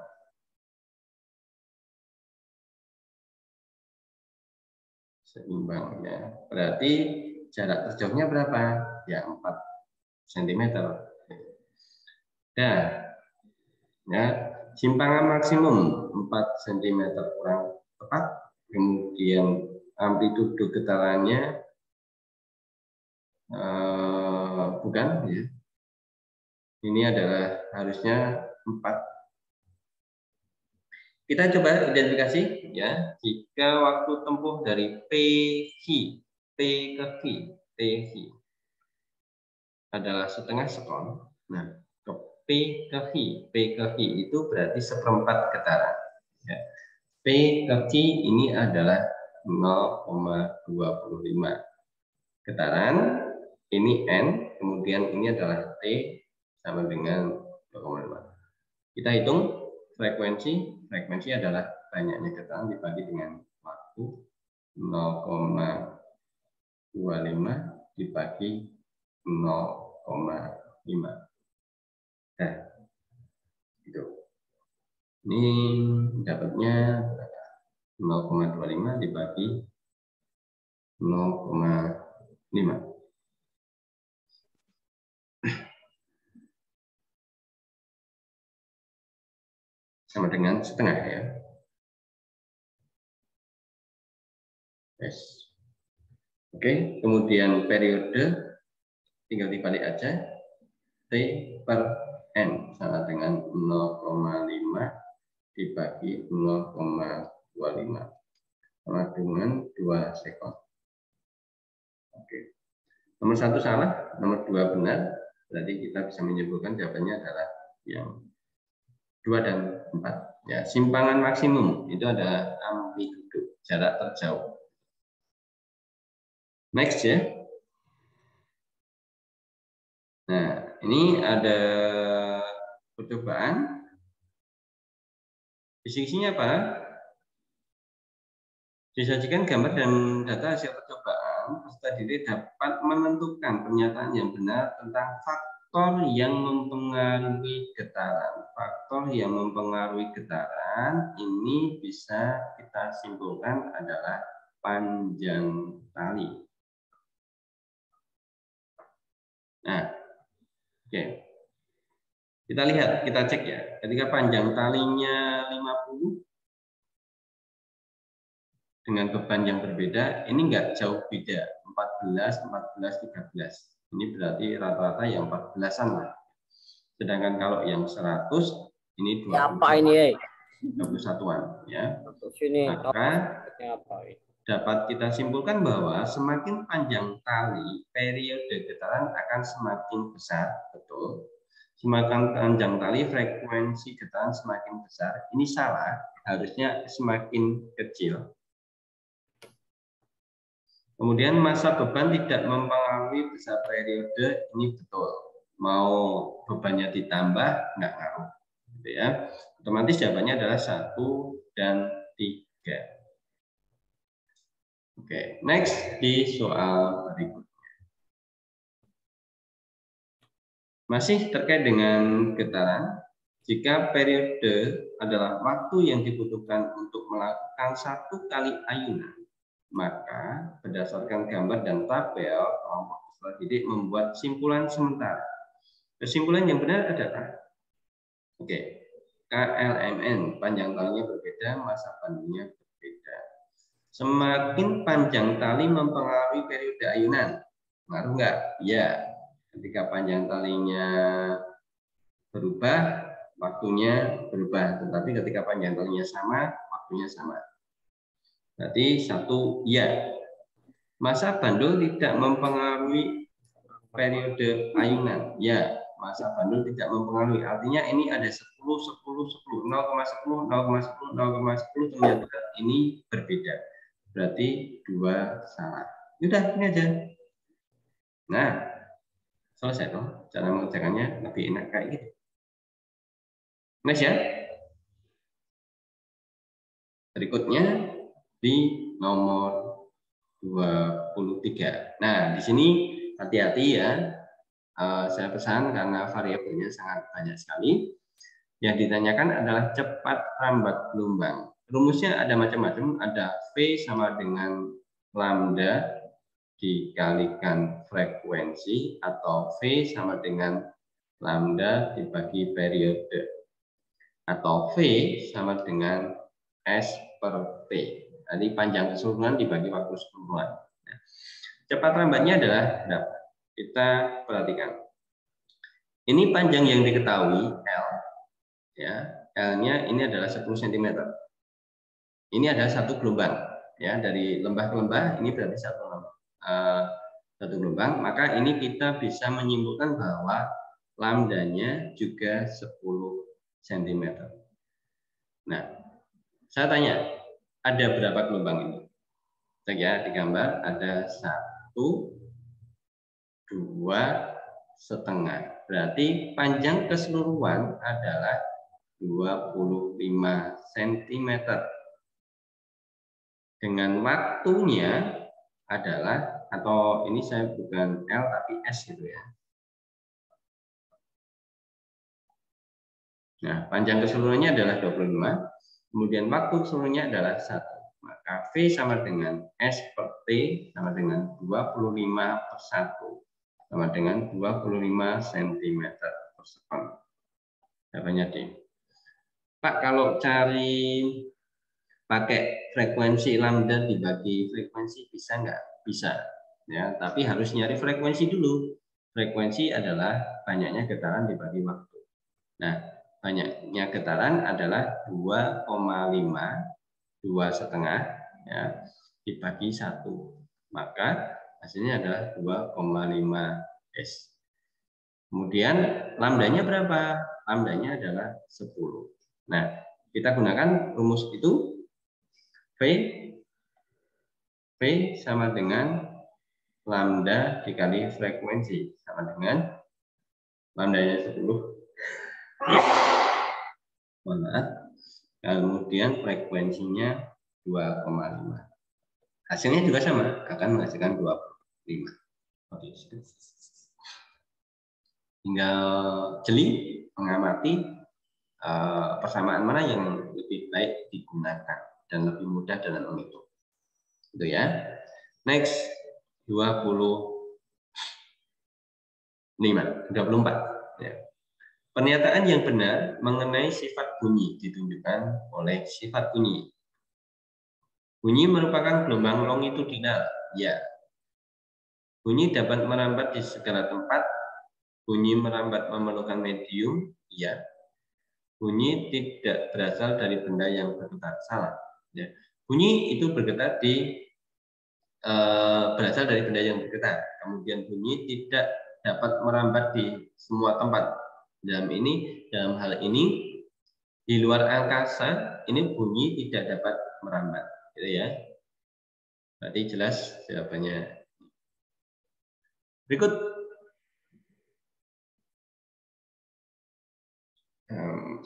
Seimbangnya. Berarti jarak terjauhnya berapa? Ya, 4 cm. Nah, ya, simpangan maksimum 4 cm kurang tepat. Kemudian amplitudo getarannya bukan, ya. Ini adalah harusnya 4. Kita coba identifikasi, ya. Jika waktu tempuh dari P ke V adalah setengah sekon. Nah, ke P ke V itu berarti seperempat getaran. Ya. P ke V ini adalah 0,25 getaran. Ini N, kemudian ini adalah T sama dengan 0,5. Kita hitung frekuensi adalah banyaknya getaran dibagi dengan waktu 0,25 dibagi 0,5. Nah, itu. Ini dapatnya 0,25 dibagi 0,5. Sama dengan setengah, ya. Yes. Oke, kemudian periode tinggal dibalik aja. T per N sama dengan 0,5 dibagi 0,25 sama dengan 2 sekon. Oke. Nomor 1 salah, nomor 2 benar. Berarti kita bisa menyimpulkan jawabannya adalah yang 2 dan 4. Ya, simpangan maksimum itu adalah amplitudo, jarak terjauh. Next, ya. Nah, ini ada percobaan. Isinya apa? Disajikan gambar dan data hasil percobaan, peserta didik dapat menentukan pernyataan yang benar tentang faktor yang mempengaruhi getaran. Faktor yang mempengaruhi getaran ini bisa kita simpulkan adalah panjang tali. Nah, oke. Kita lihat, kita cek, ya. Ketika panjang talinya 50 dengan beban yang berbeda, ini enggak jauh beda, 14, 13. Ini berarti rata-rata yang 14-an lah. Sedangkan kalau yang 100 ini 21-an, ya. Maka dapat kita simpulkan bahwa semakin panjang tali, periode getaran akan semakin besar, betul. Semakin panjang tali, frekuensi getaran semakin besar. Ini salah, harusnya semakin kecil. Kemudian masa beban tidak mempengaruhi besar periode, ini betul. Mau bebannya ditambah, nggak ngaruh. Gitu, ya. Otomatis jawabannya adalah 1 dan 3. Oke, next di soal berikutnya. Masih terkait dengan getaran, jika periode adalah waktu yang dibutuhkan untuk melakukan 1 kali ayunan, maka berdasarkan gambar dan tabel, kelompok peserta didik membuat simpulan sementara. Kesimpulan yang benar adalah, oke, KLMN, panjang talinya berbeda, masa panjangnya berbeda. Semakin panjang tali mempengaruhi periode ayunan. Ngaruh nggak? Ya. Ketika panjang talinya berubah, waktunya berubah. Tetapi ketika panjang talinya sama, waktunya sama. Berarti 1 ya. Masa bandul tidak mempengaruhi periode ayunan. Ya, masa bandul tidak mempengaruhi. Artinya ini ada 10, 10, 10, 0,10, 0,10, 0,10, ternyata ini berbeda. Berarti 2 salah. Udah, ini aja. Nah, selesai toh. Cara mengerjakannya lebih enak kayak gitu. Next, ya. Berikutnya di nomor 23. Nah, di sini hati-hati ya. Saya pesan karena variabelnya sangat banyak sekali. Yang ditanyakan adalah cepat rambat gelombang. Rumusnya ada macam-macam. Ada V sama dengan lambda dikalikan frekuensi, atau V sama dengan lambda dibagi periode, atau V sama dengan S per T. Jadi panjang keseluruhan dibagi waktu keseluruhan. Nah, cepat rambatnya adalah berapa? Kita perhatikan. Ini panjang yang diketahui L, ya. L-nya ini adalah 10 cm. Ini adalah satu gelombang, ya, dari lembah ke lembah. Ini berarti satu gelombang. Maka ini kita bisa menyimpulkan bahwa lambdanya juga 10 cm. Nah, saya tanya, ada berapa gelombang ini? Cek ya, di gambar ada 1, 2, setengah. Berarti panjang keseluruhan adalah 25 cm. Dengan waktunya adalah, atau ini saya bukan L tapi S gitu ya. Nah, panjang keseluruhannya adalah 25, kemudian waktu keseluruhannya adalah 1. Maka V sama dengan S per T sama dengan 25 per 1. Sama dengan 25 cm per sekon. Jawabannya D. Pak, kalau cari pakai frekuensi lambda dibagi frekuensi bisa nggak? Bisa. Ya, tapi harus nyari frekuensi dulu. Frekuensi adalah banyaknya getaran dibagi waktu. Nah, banyaknya getaran adalah 2,5, 2,5 ya, dibagi 1. Maka hasilnya adalah 2,5 S. Kemudian lambdanya berapa? Lambdanya adalah 10. Nah, kita gunakan rumus itu. V sama dengan lambda dikali frekuensi, sama dengan lambdanya 10. Mohon maaf. Kemudian frekuensinya 2,5. Hasilnya juga sama, akan menghasilkan 25. Oke. Tinggal jeli mengamati persamaan mana yang lebih baik digunakan dan lebih mudah dalam menghitung. Itu ya. Next, 24. Ya. Pernyataan yang benar mengenai sifat bunyi ditunjukkan oleh sifat bunyi. Bunyi merupakan gelombang longitudinal. Ya. Bunyi dapat merambat di segala tempat. Bunyi merambat memerlukan medium. Ya. Bunyi tidak berasal dari benda yang bergetar. Salah. Ya. Bunyi itu bergetar berasal dari benda yang bergetar. Kemudian bunyi tidak dapat merambat di semua tempat. Dalam hal ini di luar angkasa ini bunyi tidak dapat merambat, gitu ya. Berarti jelas jawabannya. Berikut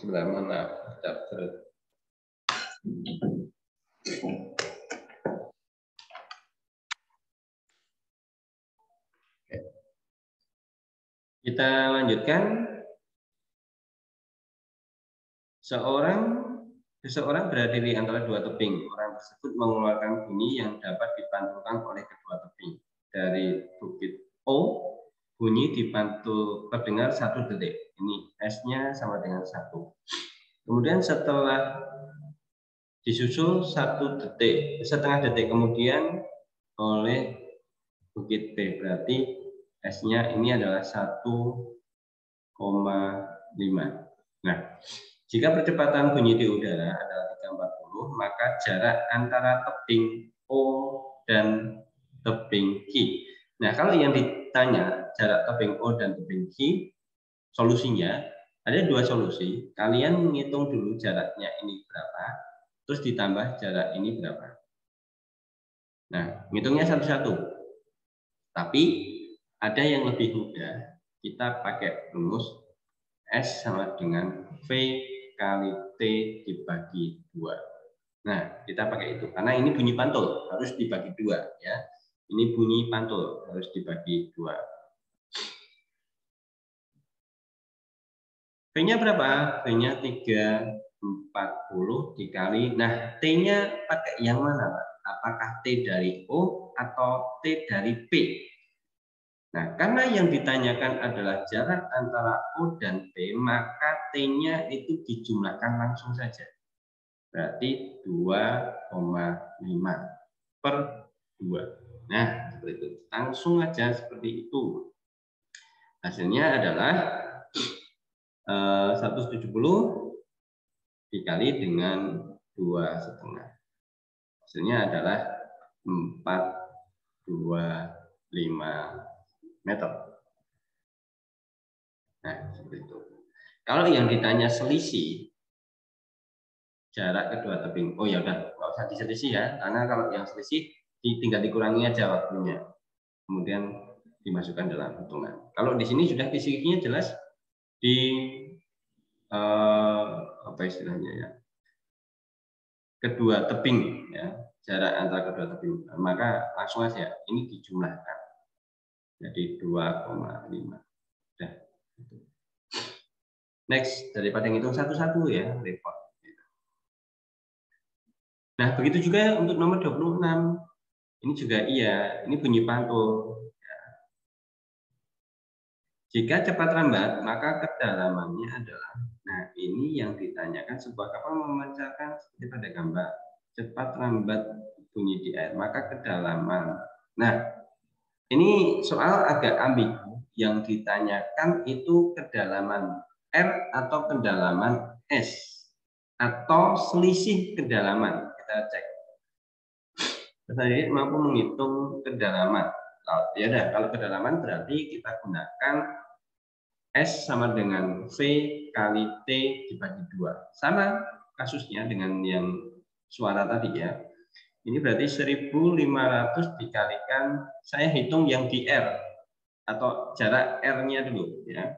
sebentar, maaf, kita lanjutkan. Seseorang berada di antara dua tebing. Orang tersebut mengeluarkan bunyi yang dapat dipantulkan oleh kedua tebing. Dari bukit O, bunyi dipantul terdengar 1 detik. Ini S-nya sama dengan 1. Kemudian setelah disusul 1 detik, setengah detik kemudian oleh bukit B. Berarti S-nya ini adalah 1,5. Nah, jika percepatan bunyi di udara adalah 340, maka jarak antara tebing O dan tebing Q. Nah, kalau yang ditanya jarak tebing O dan tebing Q, solusinya ada 2 solusi. Kalian menghitung dulu jaraknya ini berapa, terus ditambah jarak ini berapa. Nah, ngitungnya satu-satu. Tapi ada yang lebih mudah. Kita pakai rumus S sama dengan V kali T dibagi 2. Nah, kita pakai itu karena ini bunyi pantul harus dibagi 2 ya. Ini bunyi pantul harus dibagi 2. V-nya berapa? V-nya 340 dikali. Nah, T-nya pakai yang mana, Pak? Apakah T dari O atau T dari P? Nah, karena yang ditanyakan adalah jarak antara O dan P, maka T-nya itu dijumlahkan langsung saja. Berarti 2,5 per 2. Nah, seperti itu. Langsung aja seperti itu. Hasilnya adalah 170 dikali dengan 2,5. Hasilnya adalah 425 meter. Nah, seperti itu. Kalau yang ditanya selisih jarak kedua tebing, oh ya udah, nggak usah diselisih ya, karena kalau yang selisih tinggal dikurangi aja waktunya, kemudian dimasukkan dalam hitungan. Kalau di sini sudah selisihnya jelas di apa istilahnya ya, kedua tebing ya, jarak antara kedua tebing, maka langsung aja ini dijumlahkan jadi 2,5. Udah. Next, daripada ngitung satu-satu ya, repot. Nah, begitu juga untuk nomor 26. Ini juga iya, ini bunyi pantul. Jika cepat lambat, maka kedalamannya adalah, nah ini yang ditanyakan, sebuah kapal memancarkan seperti pada gambar, cepat lambat bunyi di air, maka kedalaman. Nah, ini soal agak ambigu, yang ditanyakan itu kedalaman R atau kedalaman S, atau selisih kedalaman. Kita cek. Saya mampu menghitung kedalaman. Ya udah, kalau kedalaman berarti kita gunakan S sama dengan V kali T dibagi 2. Sama kasusnya dengan yang suara tadi ya. Ini berarti 1.500 dikalikan, saya hitung yang di R atau jarak R-nya dulu ya.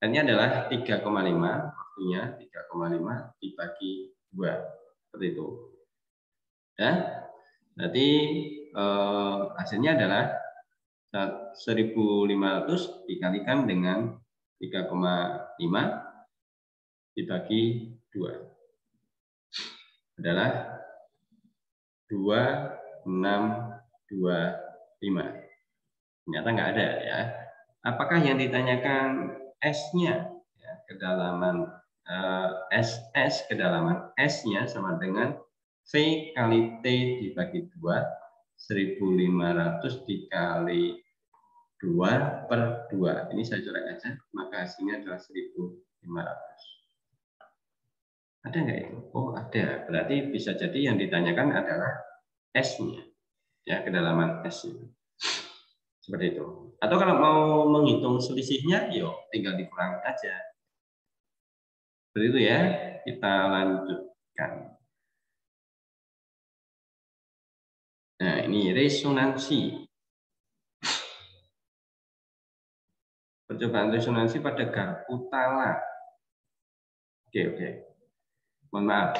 R-nya adalah 3,5, waktunya 3,5 dibagi 2. Seperti itu. Ya. Berarti hasilnya adalah 1.500 dikalikan dengan 3,5 dibagi 2 adalah 2,625. Ternyata nggak ada ya. Apakah yang ditanyakan S-nya ya, kedalaman SS, kedalaman S-nya sama dengan V kali T dibagi 2, 1.500 dikali 2 per 2. Ini saya coret aja, maka hasilnya adalah 1.500. Ada nggak itu? Oh ada, berarti bisa jadi yang ditanyakan adalah S-nya, ya kedalaman S-nya. Seperti itu. Atau kalau mau menghitung selisihnya, yuk tinggal dikurangi aja. Seperti itu ya, kita lanjutkan. Nah ini resonansi. Percobaan resonansi pada garpu tala. Oke. Mohon maaf.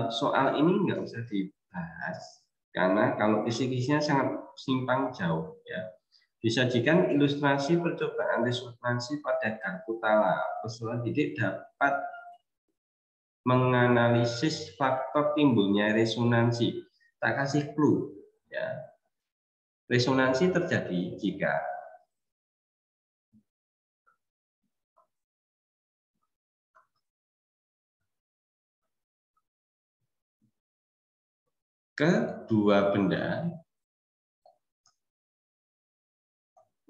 Soal ini nggak usah dibahas karena kalau kisi-kisinya sangat simpang jauh ya. Disajikan ilustrasi percobaan resonansi pada garpu tala. Peserta didik dapat menganalisis faktor timbulnya resonansi. Tak kasih clue ya. Resonansi terjadi jika kedua benda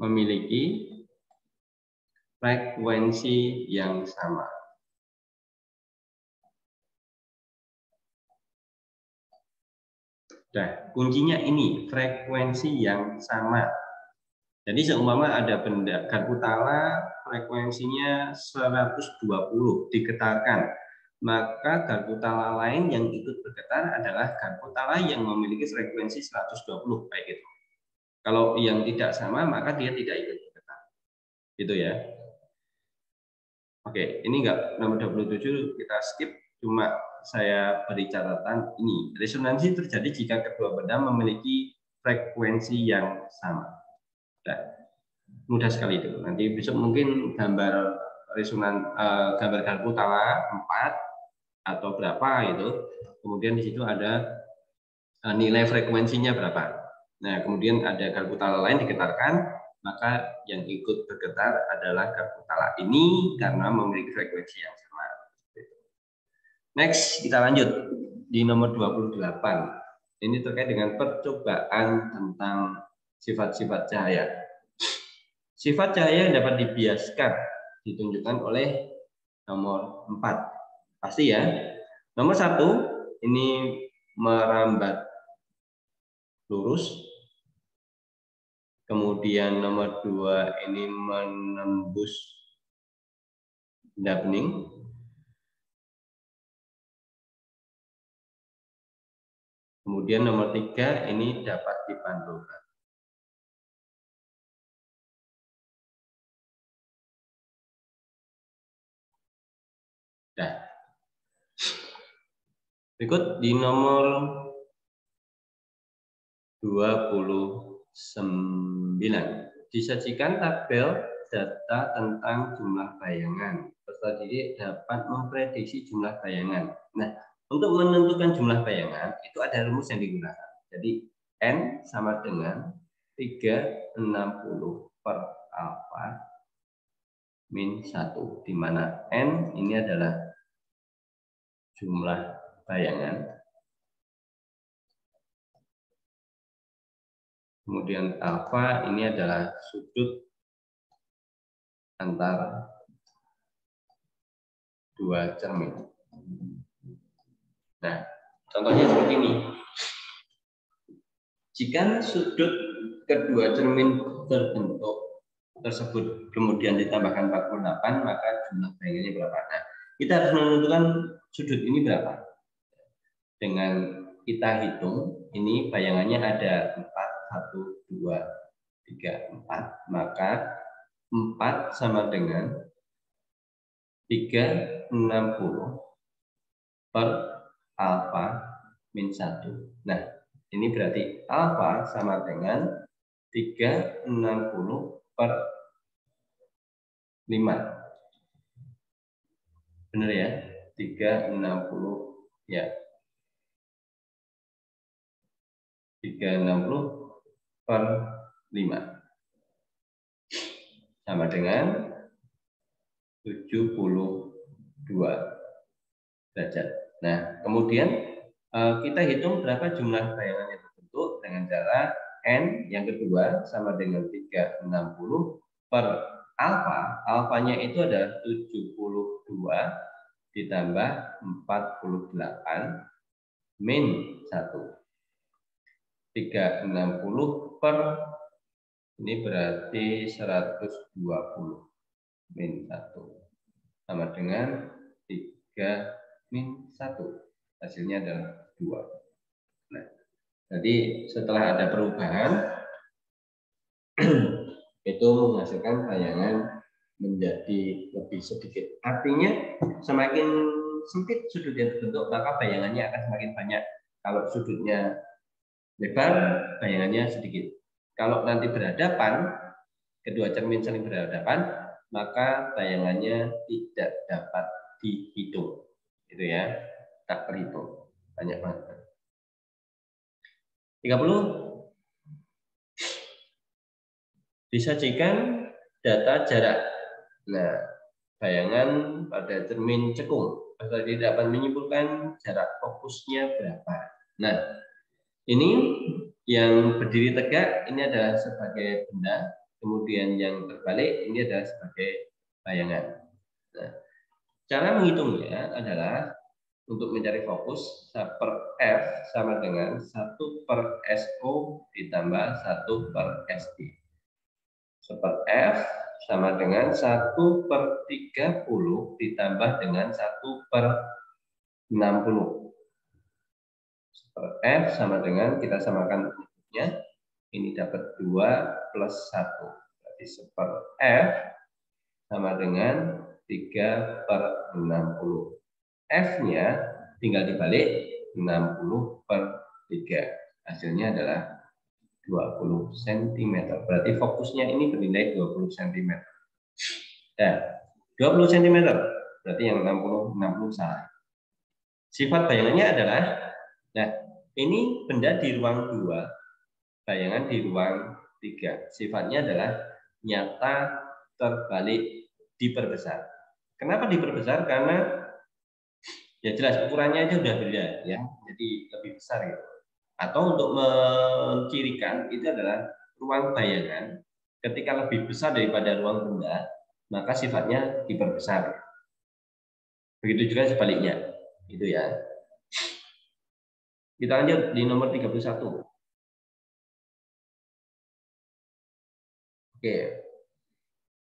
memiliki frekuensi yang sama. Nah, kuncinya ini, frekuensi yang sama. Jadi seumpama ada benda garpu tala, frekuensinya 120 digetarkan. Maka garpu tala lain yang ikut bergetar adalah garpu tala yang memiliki frekuensi 120, kayak gitu. Kalau yang tidak sama, maka dia tidak ikut bergetar. Gitu ya. Oke, ini enggak nomor 27 kita skip, cuma saya beri catatan ini. Resonansi terjadi jika kedua benda memiliki frekuensi yang sama. Nah, mudah sekali itu. Nanti besok mungkin gambar gambar Galbutala 4 atau berapa itu. Kemudian di situ ada nilai frekuensinya berapa. Nah, kemudian ada Galbutala lain digetarkan, maka yang ikut bergetar adalah Galbutala ini karena memiliki frekuensi yang sama. Next, kita lanjut di nomor 28. Ini terkait dengan percobaan tentang sifat-sifat cahaya. Sifat cahaya yang dapat dibiaskan ditunjukkan oleh nomor 4. Pasti ya. Nomor 1, ini merambat lurus. Kemudian nomor 2, ini menembus benda bening. Kemudian nomor 3, ini dapat dipantulkan. Nah, berikut di nomor 29. Disajikan tabel data tentang jumlah bayangan. Peserta didik dapat memprediksi jumlah bayangan. Nah, untuk menentukan jumlah bayangan, itu ada rumus yang digunakan. Jadi, N sama dengan 360 per alfa min 1, di mana N ini adalah jumlah bayangan. Kemudian alfa ini adalah sudut antara dua cermin. Nah, contohnya seperti ini. Jika sudut kedua cermin terbentuk tersebut kemudian ditambahkan 48, maka jumlah bayangannya berapa? Nah, kita harus menentukan sudut ini berapa. Dengan kita hitung, ini bayangannya ada 4, 1, 2, 3, 4. Maka 4 sama dengan 360 per alfa min 1. Nah, ini berarti alfa sama dengan 360 per 5. Benar ya? 360 ya. 360 per 5 sama dengan 72 derajat. Nah, kemudian kita hitung berapa jumlah bayangan yang terbentuk dengan cara N yang kedua sama dengan 360 per alfa. Alfanya itu adalah 72 ditambah 48 min 1. 360 per ini berarti 120 min 1 sama dengan 3 min 1. Hasilnya adalah 2. Nah, jadi setelah ada perubahan itu menghasilkan bayangan menjadi lebih sedikit. Artinya semakin sempit sudut yang terbentuk, maka bayangannya akan semakin banyak. Kalau sudutnya lebar, bayangannya sedikit. Kalau nanti berhadapan, kedua cermin saling berhadapan, maka bayangannya tidak dapat dihitung. Itu ya, tak terhitung. Banyak banget. 30. Disajikan data jarak. Nah, bayangan pada cermin cekung. Peserta dapat menyimpulkan jarak fokusnya berapa. Nah, ini yang berdiri tegak ini adalah sebagai benda, kemudian yang terbalik ini adalah sebagai bayangan. Nah, cara menghitungnya adalah untuk mencari fokus per F sama dengan 1 per SO ditambah 1 per SD. Per F sama dengan 1 per 30 ditambah dengan 1 per 60. Per F sama dengan, kita samakan bentuknya, ini dapat 2 plus 1. Berarti per F sama dengan 3 per 60. F-nya tinggal dibalik 60/3. Hasilnya adalah 20 cm. Berarti fokusnya ini bernilai 20 cm. Nah, 20 cm. Berarti yang 60 salah. Sifat bayangannya adalah, nah ini benda di ruang 2, bayangan di ruang 3. Sifatnya adalah nyata, terbalik, diperbesar. Kenapa diperbesar? Karena ya jelas ukurannya aja udah beda ya, jadi lebih besar gitu. Atau untuk mencirikan itu adalah ruang bayangan ketika lebih besar daripada ruang benda, maka sifatnya diperbesar. Begitu juga sebaliknya. Itu ya. Kita lanjut di nomor 31. Oke.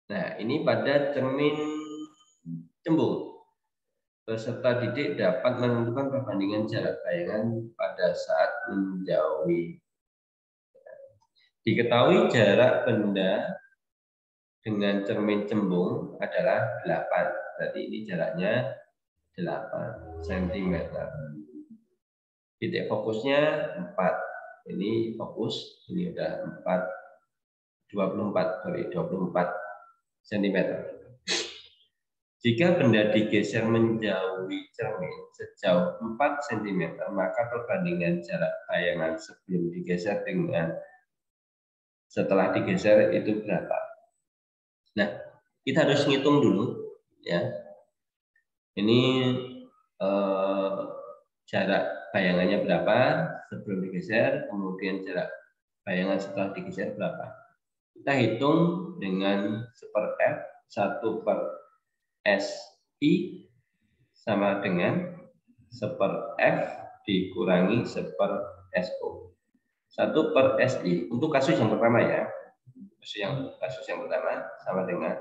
Nah, ini pada cermin cembung. Peserta didik dapat menentukan perbandingan jarak bayangan pada saat menjauhi. Diketahui jarak benda dengan cermin cembung adalah 8. Berarti ini jaraknya 8 cm. Titik fokusnya 4. Ini fokus, ini udah 24 cm. Jika benda digeser menjauhi cermin sejauh 4 cm, maka perbandingan jarak bayangan sebelum digeser dengan setelah digeser itu berapa? Nah, kita harus ngitung dulu, ya. Ini jarak bayangannya berapa sebelum digeser, kemudian jarak bayangan setelah digeser berapa. Kita hitung dengan 1/f, 1/si sama dengan 1/f dikurangi 1/so. 1/si untuk kasus yang pertama ya. Kasus yang pertama sama dengan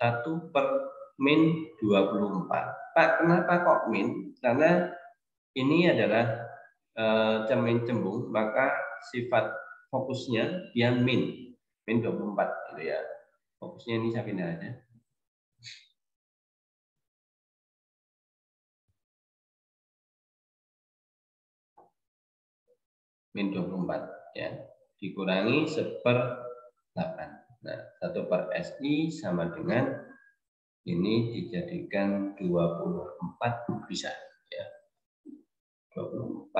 1/-24. Pak, kenapa kok min? Karena ini adalah cermin cembung, maka sifat fokusnya dia min 24 gitu ya. Fokusnya ini saya pindah aja. Min 24 ya, dikurangi 1/8. Nah, 1/si sama dengan ini dijadikan 24 bisa ya. 24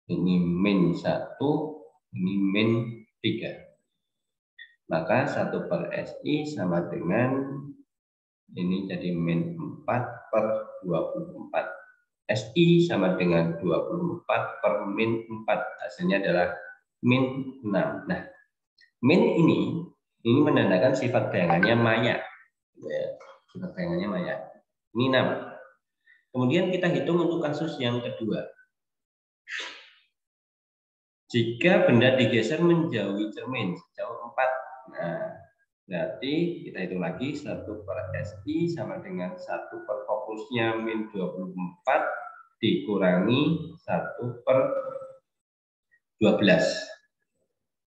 ini min 1, ini min 3. Maka 1/si sama dengan ini jadi min 4/24. Si sama dengan 24/min 4. Hasilnya adalah min 6. Nah, min ini menandakan sifat bayangannya maya. Sifat bayangannya maya. Ini 6. Kemudian kita hitung untuk kasus yang kedua. Jika benda digeser menjauhi cermin sejauh 4. Nah, berarti kita hitung lagi 1/si sama dengan 1/fokusnya min 24 dikurangi 1/12.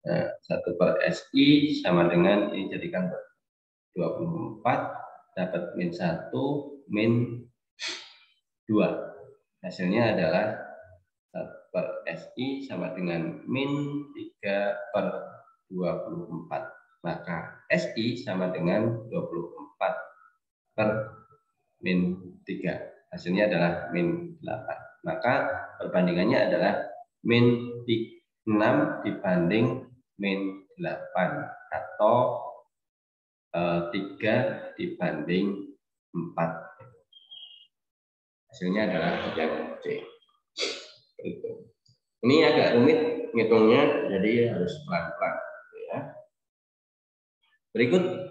Nah, 1/si sama dengan ini jadikan 24 dapat min 1 min 2. Hasilnya adalah 1/si sama dengan min 3/24. Maka si sama dengan 24/min 3. Hasilnya adalah min 8. Maka perbandingannya adalah min 6 dibanding min 8 atau 3 dibanding 4. Hasilnya adalah yang C. Ini agak rumit ngitungnya, jadi harus pelan-pelan. Ya. Berikut.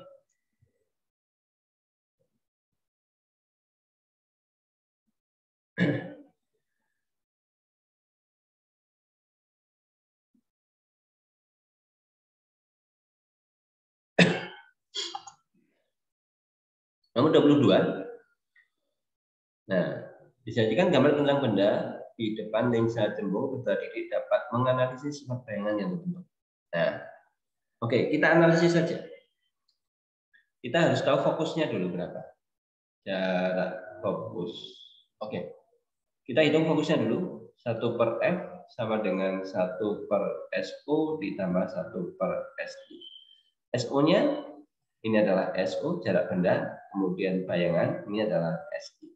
Nomor 22. Nah, disajikan gambar tentang benda di depan lensa cembung, peserta didik dapat menganalisis sifat bayangan yang terbentuk. Nah, oke, kita analisis saja. Kita harus tahu fokusnya dulu berapa. Jarak fokus Oke. Kita hitung fokusnya dulu. 1 per F sama dengan 1 per SO ditambah 1 per SI. SO-nya ini adalah SO, jarak benda, kemudian bayangan, ini adalah SI.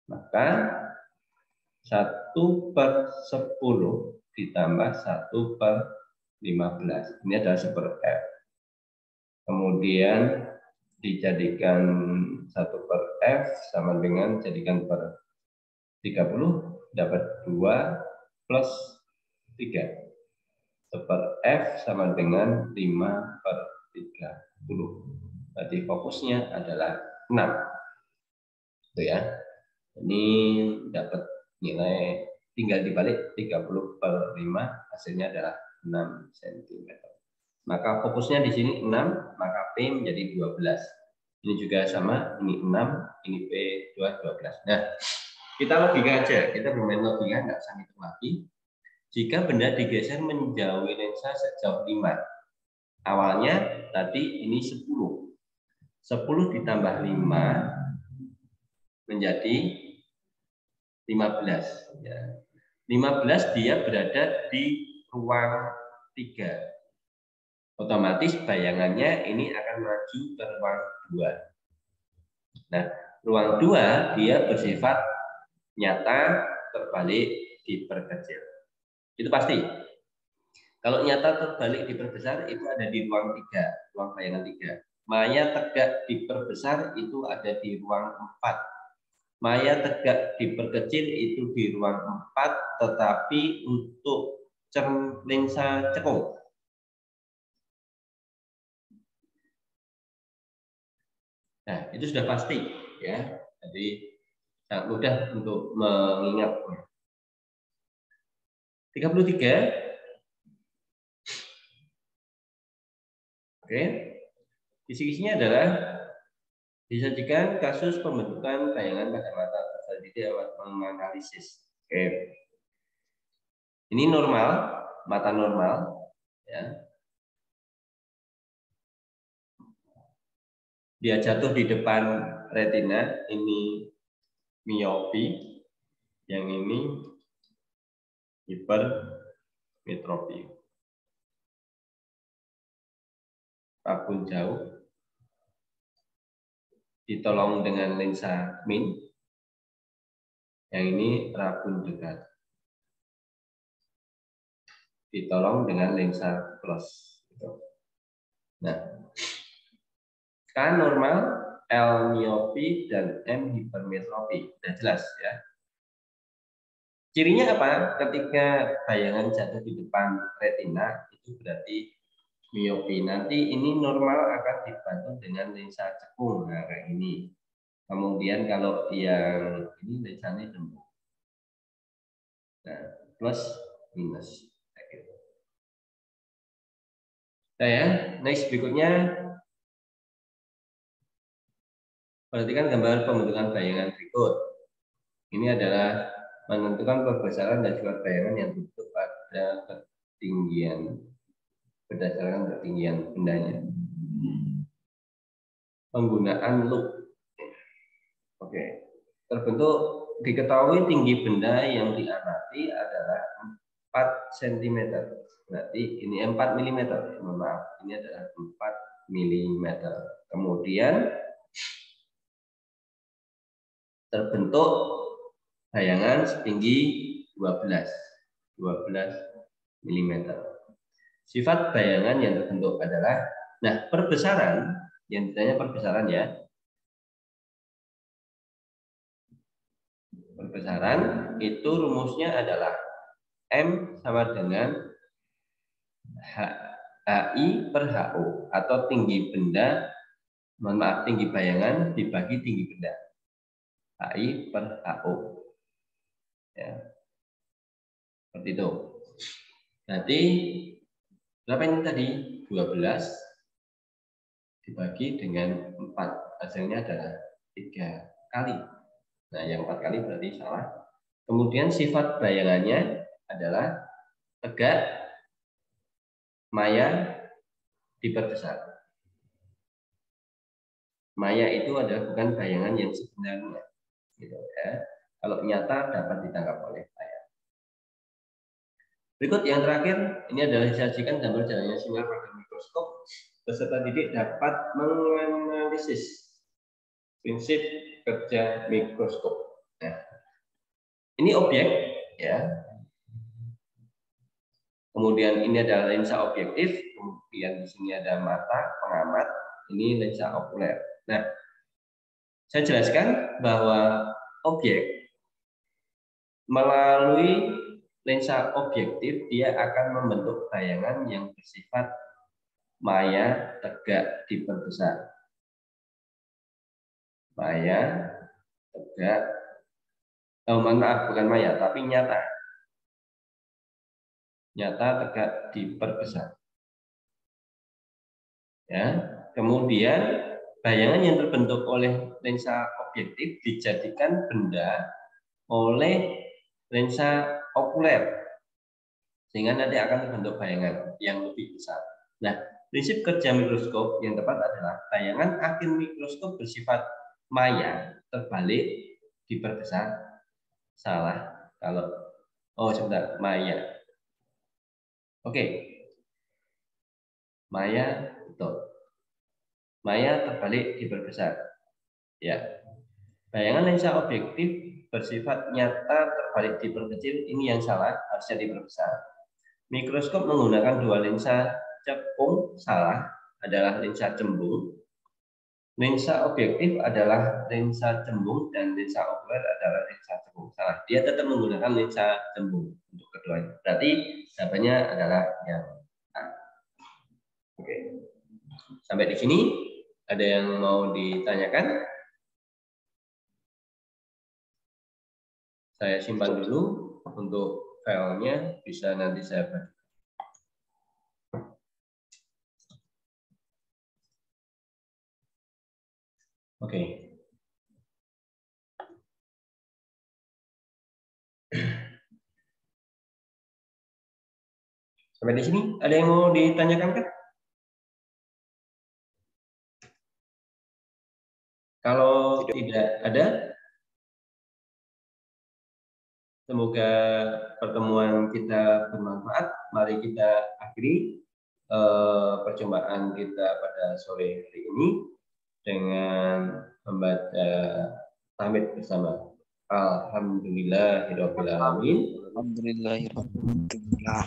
Maka 1 per 10 ditambah 1 per 15. Ini adalah 1 per F. Kemudian dijadikan 1 per F sama dengan jadikan per 30, dapat 2 plus 3. 1 per F sama dengan 5 per 30. Berarti fokusnya adalah 6. Itu ya. Ini dapat nilai, tinggal dibalik 30 per 5, hasilnya adalah 6 cm. Maka fokusnya di sini 6, maka P menjadi 12. Ini juga sama, ini 6, ini P 12. Nah, kita logika aja, kita bermain logika, nggak usah hitung lagi. Jika benda digeser menjauhi lensa sejauh 5, awalnya tadi ini 10. 10 ditambah 5 menjadi 15. Ya. 15 dia berada di ruang 3. Otomatis bayangannya ini akan maju ke ruang 2. Nah, ruang 2 dia bersifat nyata, terbalik, diperkecil. Itu pasti. Kalau nyata terbalik diperbesar itu ada di ruang 3, ruang bayangan 3. Maya tegak diperbesar itu ada di ruang 4. Maya tegak diperkecil itu di ruang 4, tetapi untuk lensa cekung. Nah, itu sudah pasti ya. Jadi sangat mudah untuk mengingatnya. 33. Oke. Kisi-kisinya adalah disajikan kasus pembentukan bayangan pada mata terselidiki lewat menganalisis. Oke. Ini normal, mata normal ya. Dia jatuh di depan retina, ini miopi, yang ini hipermetropi. Rabun jauh, ditolong dengan lensa min, yang ini rabun dekat, ditolong dengan lensa plus. Nah, K normal, L miopi, dan M hipermetropi. Sudah jelas ya. Cirinya apa? Ketika bayangan jatuh di depan retina, itu berarti miopi. Nanti ini normal akan dibantu dengan lensa cekung. Nah, kayak ini. Kemudian kalau yang ini lensanya jembut. Nah, plus minus. Nah ya, next berikutnya. Perhatikan gambar pembentukan bayangan berikut. Ini adalah menentukan perbesaran dan sifat bayangan yang terbentuk pada ketinggian berdasarkan ketinggian bendanya. Penggunaan loop. Oke. Terbentuk diketahui tinggi benda yang diamati adalah 4 cm. Berarti ini 4 mm. Maaf, ini adalah 4 mm. Kemudian terbentuk bayangan setinggi 12 mm. Sifat bayangan yang terbentuk adalah, nah perbesaran, yang ditanya perbesaran ya. Perbesaran itu rumusnya adalah M sama dengan HI per HO, atau tinggi benda, mohon maaf, tinggi bayangan dibagi tinggi benda. HI per HO. Ya. Seperti itu. Nanti berapa ini tadi? 12 dibagi dengan 4. Hasilnya adalah 3 kali. Nah, yang 4 kali berarti salah. Kemudian sifat bayangannya adalah tegak, maya, diperbesar. Maya itu adalah bukan bayangan yang sebenarnya. Gitu ya. Kalau nyata dapat ditangkap oleh layar. Berikut yang terakhir, ini adalah disajikan gambar jalannya sinyal pada mikroskop. Peserta didik dapat menganalisis prinsip kerja mikroskop. Nah, ini objek, ya. Kemudian ini adalah lensa objektif, kemudian di sini ada mata pengamat, ini lensa okuler. Nah, saya jelaskan bahwa objek melalui lensa objektif dia akan membentuk bayangan yang bersifat maya, tegak, diperbesar. Maya, tegak, maaf, bukan maya, tapi nyata. Nyata, tegak, diperbesar. Ya, kemudian bayangan yang terbentuk oleh lensa objektif dijadikan benda oleh lensa okuler, sehingga nanti akan terbentuk bayangan yang lebih besar. Nah, prinsip kerja mikroskop yang tepat adalah bayangan akhir mikroskop bersifat maya, terbalik, diperbesar. Salah kalau sebentar, maya. Oke. Maya, betul. Maya terbalik, diperbesar. Ya. Bayangan lensa objektif bersifat nyata terbalik, diperkecil, ini yang salah, harusnya diperbesar. Mikroskop menggunakan dua lensa cekung, salah, adalah lensa cembung. Lensa objektif adalah lensa cembung dan lensa okuler adalah lensa cembung. Salah, dia tetap menggunakan lensa cembung untuk keduanya. Berarti jawabannya adalah yang A. Oke. Sampai di sini ada yang mau ditanyakan? Saya simpan dulu untuk filenya, bisa nanti saya baca. Oke. Sampai di sini ada yang mau ditanyakan kan? Kalau tidak ada, semoga pertemuan kita bermanfaat. Mari kita akhiri perjumpaan kita pada sore hari ini dengan membaca tahmid bersama. Alhamdulillahirabbil alamin. Alhamdulillahirabbil alamin.